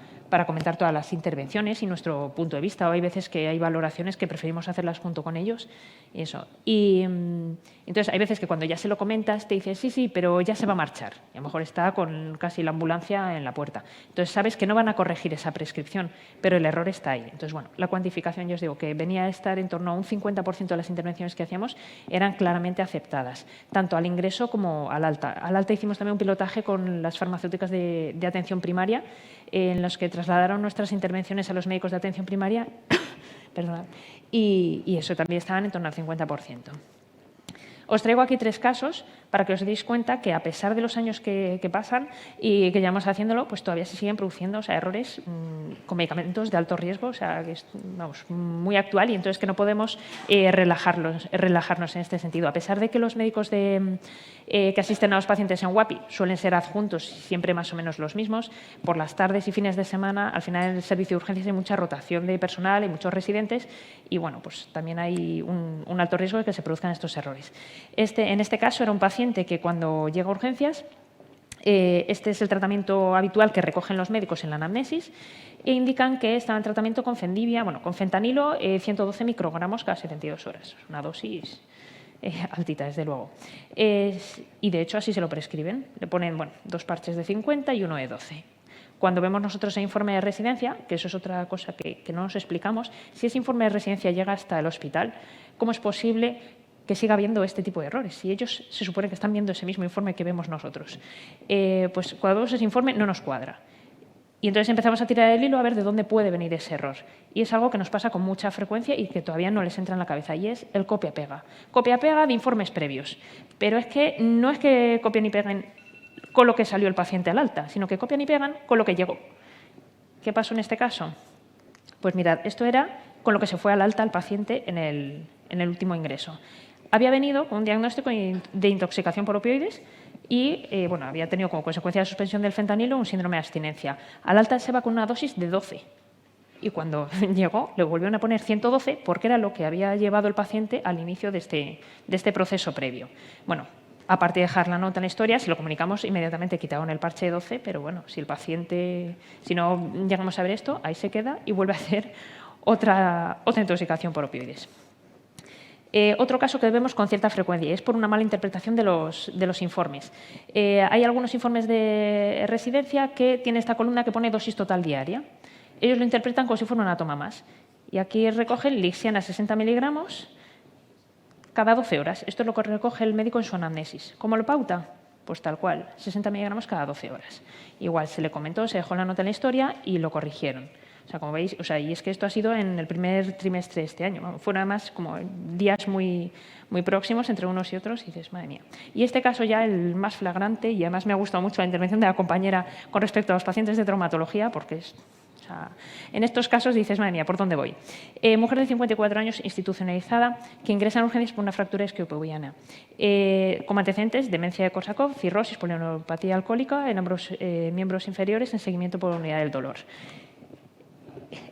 comentar todas las intervenciones y nuestro punto de vista. O hay veces que hay valoraciones que preferimos hacerlas junto con ellos y eso. Y entonces hay veces que cuando ya se lo comentas te dices sí, pero ya se va a marchar. Y a lo mejor está con casi la ambulancia en la puerta. Entonces sabes que no van a corregir esa prescripción, pero el error está ahí. Entonces, bueno, la cuantificación, yo os digo que venía a estar en torno a un 50% de las intervenciones que hacíamos eran claramente aceptadas, tanto al ingreso como al alta. Al alta hicimos también un pilotaje con las farmacéuticas de atención primaria, en los que trasladaron nuestras intervenciones a los médicos de atención primaria perdonad, y eso también estaban en torno al 50%. Os traigo aquí 3 casos para que os deis cuenta que, a pesar de los años que pasan y que llevamos haciéndolo, pues todavía se siguen produciendo, o sea, errores con medicamentos de alto riesgo, o sea, que es, vamos, muy actual, y entonces que no podemos relajarnos en este sentido. A pesar de que los médicos que asisten a los pacientes en WAPI suelen ser adjuntos, siempre más o menos los mismos, por las tardes y fines de semana, al final en el servicio de urgencias hay mucha rotación de personal, hay muchos residentes y, bueno, pues también hay un alto riesgo de que se produzcan estos errores. En este caso era un paciente que, cuando llega a urgencias, este es el tratamiento habitual que recogen los médicos en la anamnesis, e indican que estaba en tratamiento con Fendivia, bueno, con fentanilo, 112 microgramos cada 72 horas. Una dosis altita, desde luego. Y, de hecho, así se lo prescriben. Le ponen, bueno, 2 parches de 50 y uno de 12. Cuando vemos nosotros el informe de residencia, que eso es otra cosa que no nos explicamos, si ese informe de residencia llega hasta el hospital, ¿cómo es posible que siga habiendo este tipo de errores? Si ellos se supone que están viendo ese mismo informe que vemos nosotros. Pues cuando vemos ese informe no nos cuadra. Y entonces empezamos a tirar el hilo a ver de dónde puede venir ese error. Y es algo que nos pasa con mucha frecuencia y que todavía no les entra en la cabeza, y es el copia-pega. Copia-pega de informes previos. Pero es que no es que copien y peguen con lo que salió el paciente al alta, sino que copian y pegan con lo que llegó. ¿Qué pasó en este caso? Pues mirad, esto era con lo que se fue al alta el paciente en el último ingreso. Había venido con un diagnóstico de intoxicación por opioides y bueno, había tenido como consecuencia de la suspensión del fentanilo un síndrome de abstinencia. Al alta se va con una dosis de 12 y, cuando llegó, le volvieron a poner 112 porque era lo que había llevado el paciente al inicio de este proceso previo. Bueno, aparte de dejar la nota en la historia, si lo comunicamos, inmediatamente quitaron el parche de 12, pero bueno, si no llegamos a ver esto, ahí se queda y vuelve a hacer otra intoxicación por opioides. Otro caso que vemos con cierta frecuencia es por una mala interpretación de los informes. Hay algunos informes de residencia que tienen esta columna que pone dosis total diaria. Ellos lo interpretan como si fuera una toma más. Y aquí recogen Lixiana 60 miligramos cada 12 horas. Esto es lo que recoge el médico en su anamnesis. ¿Cómo lo pauta? Pues tal cual, 60 miligramos cada 12 horas. Igual se le comentó, se dejó la nota en la historia y lo corrigieron. O sea, como veis, y es que esto ha sido en el primer trimestre de este año. Fueron además como días muy, muy próximos entre unos y otros, y dices, madre mía. Y este caso ya el más flagrante, y además me ha gustado mucho la intervención de la compañera con respecto a los pacientes de traumatología, porque en estos casos dices, madre mía, ¿por dónde voy? Mujer de 54 años, institucionalizada, que ingresa en urgencias por una fractura isquiopubiana. Como antecedentes, demencia de Korsakoff, cirrosis, polineuropatía alcohólica en miembros inferiores en seguimiento por unidad del dolor.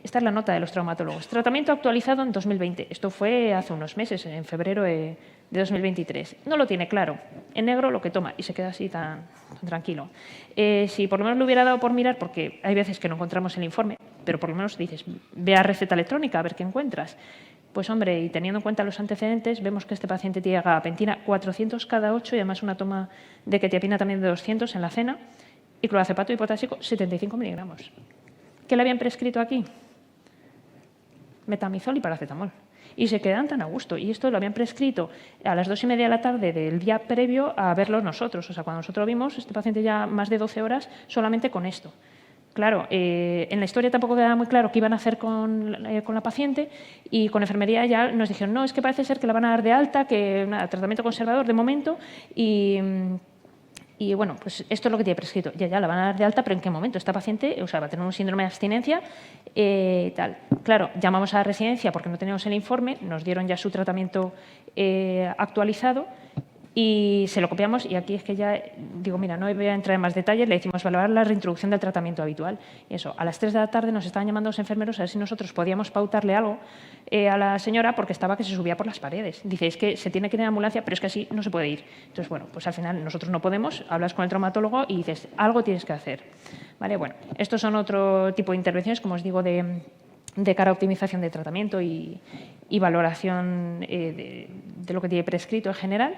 Esta es la nota de los traumatólogos. Tratamiento actualizado en 2020. Esto fue hace unos meses, en febrero de 2023. No lo tiene claro. En negro lo que toma y se queda así tan tranquilo. Si por lo menos lo hubiera dado por mirar, porque hay veces que no encontramos el informe, pero por lo menos dices, ve a receta electrónica a ver qué encuentras. Pues hombre, y teniendo en cuenta los antecedentes, vemos que este paciente tiene gabapentina 400 cada 8 y además una toma de quetiapina también de 200 en la cena y clorazepam y potásico 75 miligramos. ¿Qué le habían prescrito aquí? Metamizol y paracetamol. Y se quedan tan a gusto. Y esto lo habían prescrito a las 2:30 de la tarde del día previo a verlo nosotros. O sea, cuando nosotros vimos, este paciente ya más de 12 horas solamente con esto. Claro, en la historia tampoco quedaba muy claro qué iban a hacer con la paciente y con enfermería ya nos dijeron, no, es que parece ser que la van a dar de alta, que nada, tratamiento conservador de momento y bueno, pues esto es lo que tiene prescrito. Ya, la van a dar de alta, pero ¿en qué momento? Esta paciente, o sea, va a tener un síndrome de abstinencia, tal. Claro, llamamos a la residencia porque no teníamos el informe, nos dieron ya su tratamiento actualizado y se lo copiamos y aquí es que ya digo, mira, no voy a entrar en más detalles, le decimos valorar la reintroducción del tratamiento habitual. Y eso, a las 3 de la tarde nos estaban llamando los enfermeros a ver si nosotros podíamos pautarle algo a la señora porque estaba que se subía por las paredes. Dice, es que se tiene que ir en ambulancia, pero es que así no se puede ir. Entonces, bueno, pues al final nosotros no podemos, hablas con el traumatólogo y dices, algo tienes que hacer. ¿Vale? Bueno, estos son otro tipo de intervenciones, como os digo, de cara a optimización de tratamiento y valoración de lo que tiene prescrito en general,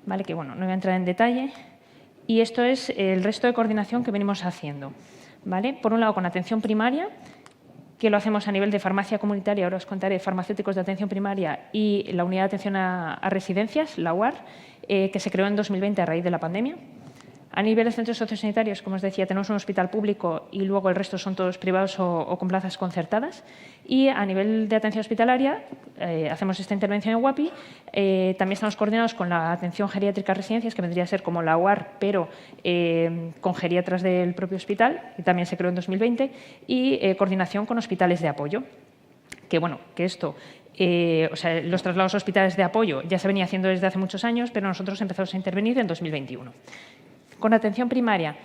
¿vale? Que bueno, no voy a entrar en detalle. Y esto es el resto de coordinación que venimos haciendo, ¿vale? Por un lado, con atención primaria, que lo hacemos a nivel de farmacia comunitaria, ahora os contaré, farmacéuticos de atención primaria y la unidad de atención a residencias, la UAR, que se creó en 2020 a raíz de la pandemia. A nivel de centros sociosanitarios, como os decía, tenemos un hospital público y luego el resto son todos privados o con plazas concertadas. Y a nivel de atención hospitalaria, hacemos esta intervención en UAPI. También estamos coordinados con la atención geriátrica a residencias, que vendría a ser como la UAR, pero con geriatras del propio hospital, que también se creó en 2020, y coordinación con hospitales de apoyo. Que bueno, que esto... o sea, los traslados a hospitales de apoyo ya se venía haciendo desde hace muchos años, pero nosotros empezamos a intervenir en 2021. Con atención primaria,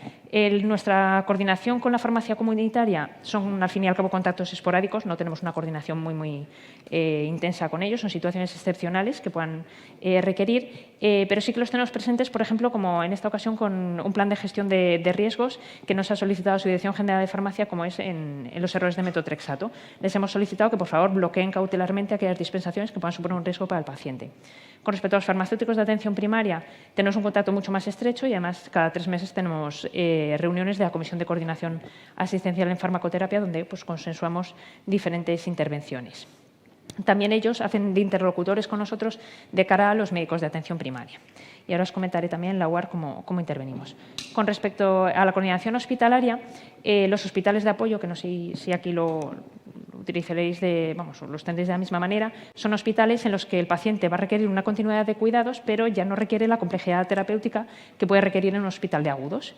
nuestra coordinación con la farmacia comunitaria son, al fin y al cabo, contactos esporádicos. No tenemos una coordinación muy intensa con ellos. Son situaciones excepcionales que puedan requerir, pero sí que los tenemos presentes, por ejemplo, como en esta ocasión con un plan de gestión de riesgos que nos ha solicitado su Dirección General de Farmacia, como es en los errores de metotrexato. Les hemos solicitado que, por favor, bloqueen cautelarmente aquellas dispensaciones que puedan suponer un riesgo para el paciente. Con respecto a los farmacéuticos de atención primaria, tenemos un contacto mucho más estrecho y, además, cada 3 meses tenemos reuniones de la Comisión de Coordinación Asistencial en Farmacoterapia, donde pues, consensuamos diferentes intervenciones. También ellos hacen de interlocutores con nosotros de cara a los médicos de atención primaria. Y ahora os comentaré también en la UAR cómo intervenimos. Con respecto a la coordinación hospitalaria, los hospitales de apoyo, que no sé si aquí lo utilizaréis los tendréis de la misma manera, son hospitales en los que el paciente va a requerir una continuidad de cuidados, pero ya no requiere la complejidad terapéutica que puede requerir en un hospital de agudos.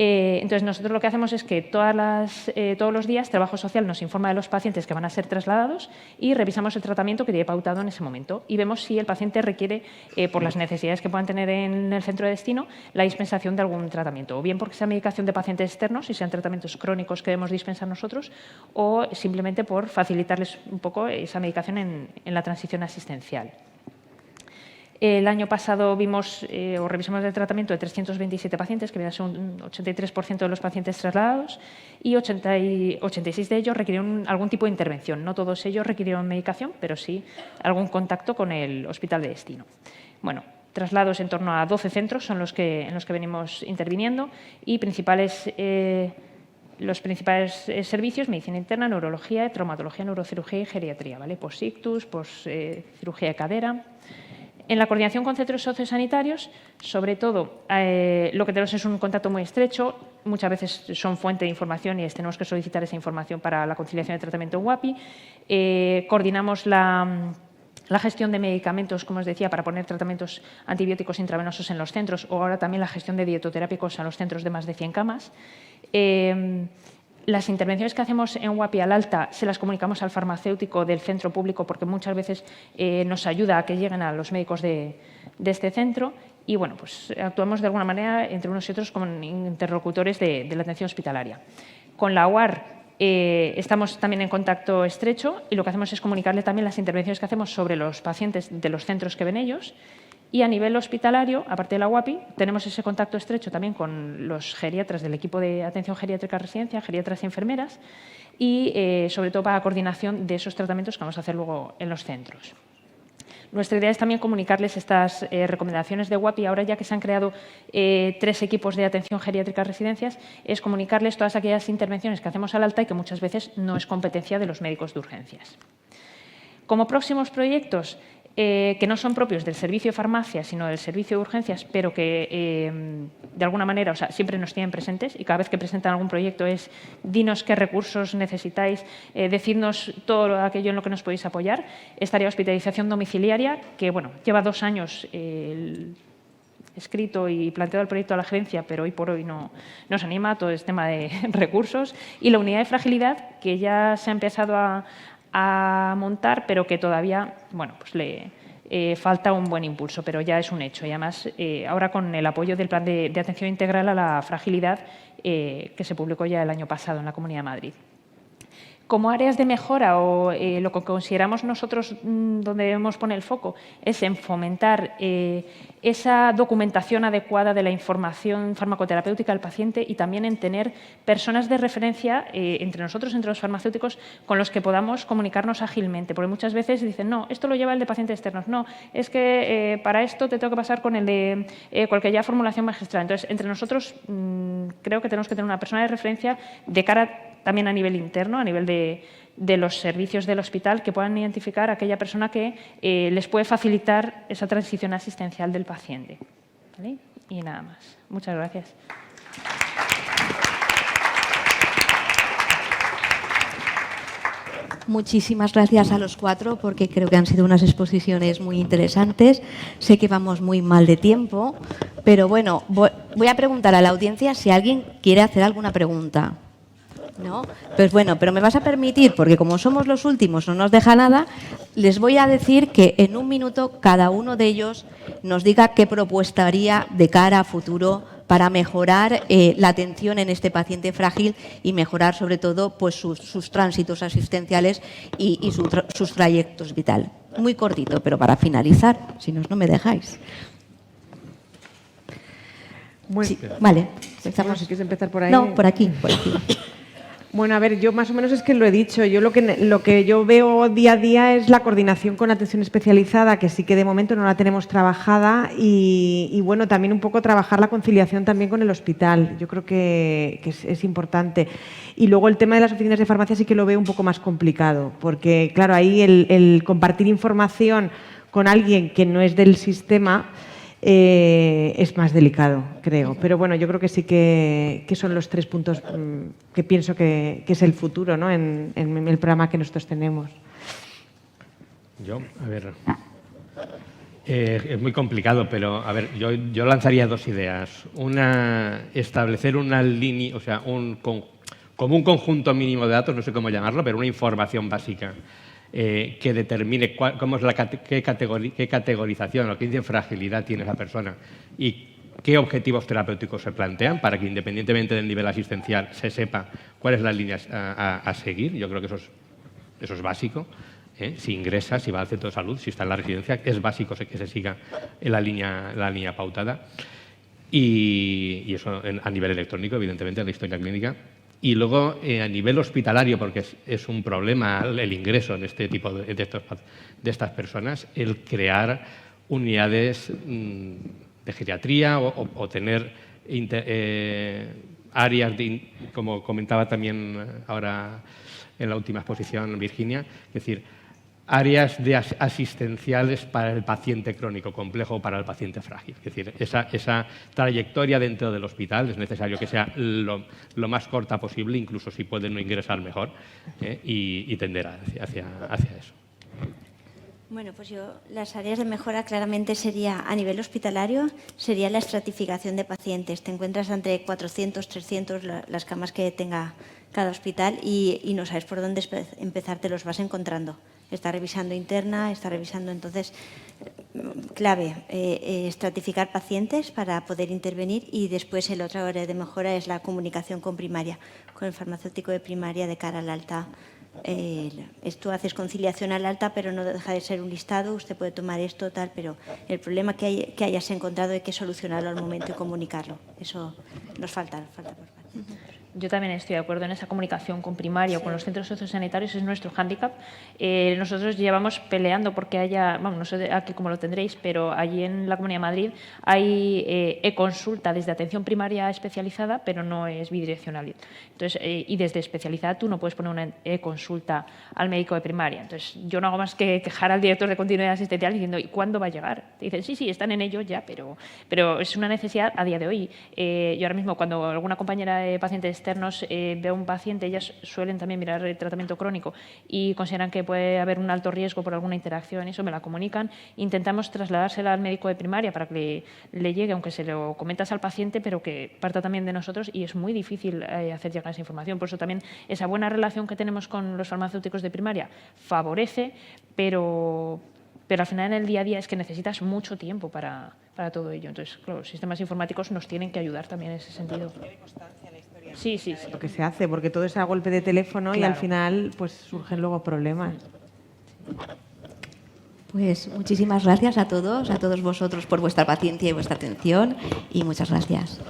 Entonces, nosotros lo que hacemos es que todos los días Trabajo Social nos informa de los pacientes que van a ser trasladados y revisamos el tratamiento que tiene pautado en ese momento y vemos si el paciente requiere, por las necesidades que puedan tener en el centro de destino, la dispensación de algún tratamiento, o bien porque sea medicación de pacientes externos y sean tratamientos crónicos que debemos dispensar nosotros, o simplemente por facilitarles un poco esa medicación en la transición asistencial. El año pasado revisamos el tratamiento de 327 pacientes, que viene a ser un 83% de los pacientes trasladados, y 86 de ellos requirieron algún tipo de intervención. No todos ellos requirieron medicación, pero sí algún contacto con el hospital de destino. Bueno, traslados en torno a 12 centros son en los que venimos interviniendo y los principales servicios: medicina interna, neurología, traumatología, neurocirugía y geriatría, ¿vale? Post-ictus, cirugía de cadera. En la coordinación con centros sociosanitarios, sobre todo, lo que tenemos es un contacto muy estrecho. Muchas veces son fuente de información y tenemos que solicitar esa información para la conciliación de tratamiento en UAPI. Coordinamos la gestión de medicamentos, como os decía, para poner tratamientos antibióticos intravenosos en los centros, o ahora también la gestión de dietoterápicos en los centros de más de 100 camas. Las intervenciones que hacemos en UAPI al alta se las comunicamos al farmacéutico del centro público, porque muchas veces nos ayuda a que lleguen a los médicos de este centro. Y bueno, pues actuamos de alguna manera entre unos y otros como interlocutores de la atención hospitalaria. Con la UAR estamos también en contacto estrecho y lo que hacemos es comunicarle también las intervenciones que hacemos sobre los pacientes de los centros que ven ellos. Y a nivel hospitalario, aparte de la UAPI, tenemos ese contacto estrecho también con los geriatras del equipo de atención geriátrica residencia, geriatras y enfermeras, y sobre todo para la coordinación de esos tratamientos que vamos a hacer luego en los centros. Nuestra idea es también comunicarles estas recomendaciones de UAPI. Ahora, ya que se han creado 3 equipos de atención geriátrica residencias, es comunicarles todas aquellas intervenciones que hacemos al alta y que muchas veces no es competencia de los médicos de urgencias. Como próximos proyectos, que no son propios del servicio de farmacia, sino del servicio de urgencias, pero que de alguna manera, siempre nos tienen presentes, y cada vez que presentan algún proyecto es dinos qué recursos necesitáis, decidnos todo aquello en lo que nos podéis apoyar. Estaría hospitalización domiciliaria, que bueno, lleva 2 años escrito y planteado el proyecto a la gerencia, pero hoy por hoy no nos anima todo este tema de recursos. Y la unidad de fragilidad, que ya se ha empezado a montar, pero que todavía, bueno, pues le falta un buen impulso, pero ya es un hecho. Y además, ahora con el apoyo del Plan de Atención Integral a la Fragilidad, que se publicó ya el año pasado en la Comunidad de Madrid. Como áreas de mejora, o lo que consideramos nosotros donde debemos poner el foco, es en fomentar esa documentación adecuada de la información farmacoterapéutica del paciente, y también en tener personas de referencia entre nosotros, entre los farmacéuticos, con los que podamos comunicarnos ágilmente. Porque muchas veces dicen, no, esto lo lleva el de pacientes externos. No, es que para esto te tengo que pasar con el de cualquier formulación magistral. Entonces, entre nosotros creo que tenemos que tener una persona de referencia de cara también a nivel interno, a nivel de los servicios del hospital, que puedan identificar a aquella persona que les puede facilitar esa transición asistencial del paciente. ¿Vale? Y nada más. Muchas gracias. Muchísimas gracias a los 4, porque creo que han sido unas exposiciones muy interesantes. Sé que vamos muy mal de tiempo, pero bueno, voy a preguntar a la audiencia si alguien quiere hacer alguna pregunta. ¿No? Pues bueno, pero me vas a permitir, porque como somos los últimos, no nos deja nada, les voy a decir que en 1 minuto cada uno de ellos nos diga qué propuesta haría de cara a futuro para mejorar la atención en este paciente frágil y mejorar sobre todo pues sus tránsitos asistenciales y sus trayectos vital. Muy cortito, pero para finalizar, si no me dejáis. Bueno, Sí, vale. bueno, si quieres empezar por ahí. No, por aquí, por aquí. Bueno, a ver, yo más o menos es que lo he dicho. Yo lo que yo veo día a día es la coordinación con atención especializada, que sí que de momento no la tenemos trabajada, y bueno, también un poco trabajar la conciliación también con el hospital. Yo creo que es importante. Y luego el tema de las oficinas de farmacia sí que lo veo un poco más complicado, porque claro, ahí el compartir información con alguien que no es del sistema es más delicado, creo. Pero bueno, yo creo que sí que son los 3 puntos que pienso que es el futuro, ¿no? en el programa que nosotros tenemos. Yo, a ver, es muy complicado, pero a ver, yo lanzaría 2 ideas. Una, establecer una línea, o sea, como un conjunto mínimo de datos, no sé cómo llamarlo, pero una información básica que determine cómo es qué categorización o qué fragilidad tiene esa persona y qué objetivos terapéuticos se plantean, para que independientemente del nivel asistencial se sepa cuál es la línea a seguir. Yo creo que eso es básico. Si ingresa, si va al centro de salud, si está en la residencia, es básico que se siga en la línea pautada. Y eso a nivel electrónico, evidentemente, en la historia clínica. Y luego, a nivel hospitalario, porque es un problema el ingreso en este tipo de estas personas, el crear unidades de geriatría o tener áreas, como comentaba también ahora en la última exposición Virginia, es decir, áreas asistenciales para el paciente crónico complejo o para el paciente frágil. Es decir, esa trayectoria dentro del hospital es necesario que sea lo más corta posible, incluso si puede no ingresar mejor, y tender hacia eso. Bueno, pues las áreas de mejora claramente sería, a nivel hospitalario, sería la estratificación de pacientes. Te encuentras entre 400, 300 las camas que tenga cada hospital y no sabes por dónde empezar, te los vas encontrando. Está revisando interna, está revisando, entonces, clave, estratificar pacientes para poder intervenir, y después el otra área de mejora es la comunicación con primaria, con el farmacéutico de primaria de cara al alta, Tú haces conciliación al alta, pero no deja de ser un listado, usted puede tomar esto, tal, pero el problema que hayas encontrado hay que solucionarlo al momento y comunicarlo. Eso nos falta por parte. Yo también estoy de acuerdo en esa comunicación con primaria o con los centros sociosanitarios, es nuestro hándicap. Nosotros llevamos peleando porque haya, no sé aquí cómo lo tendréis, pero allí en la Comunidad de Madrid hay e-consulta desde atención primaria especializada, pero no es bidireccional. Entonces, y desde especializada tú no puedes poner una e-consulta al médico de primaria. Entonces, yo no hago más que quejar al director de continuidad asistencial diciendo, ¿y cuándo va a llegar? Te dicen, sí, están en ello ya, pero es una necesidad a día de hoy. Yo ahora mismo, cuando alguna compañera de pacientes externos veo un paciente, ellas suelen también mirar el tratamiento crónico y consideran que puede haber un alto riesgo por alguna interacción, eso me la comunican. Intentamos trasladársela al médico de primaria para que le llegue, aunque se lo comentas al paciente, pero que parta también de nosotros, y es muy difícil hacer llegar esa información. Por eso también esa buena relación que tenemos con los farmacéuticos de primaria favorece, pero al final en el día a día es que necesitas mucho tiempo para todo ello. Entonces, claro, los sistemas informáticos nos tienen que ayudar también en ese sentido. Sí. Lo que se hace, porque todo es a golpe de teléfono y al final pues surgen luego problemas. Pues muchísimas gracias a todos vosotros por vuestra paciencia y vuestra atención, y muchas gracias.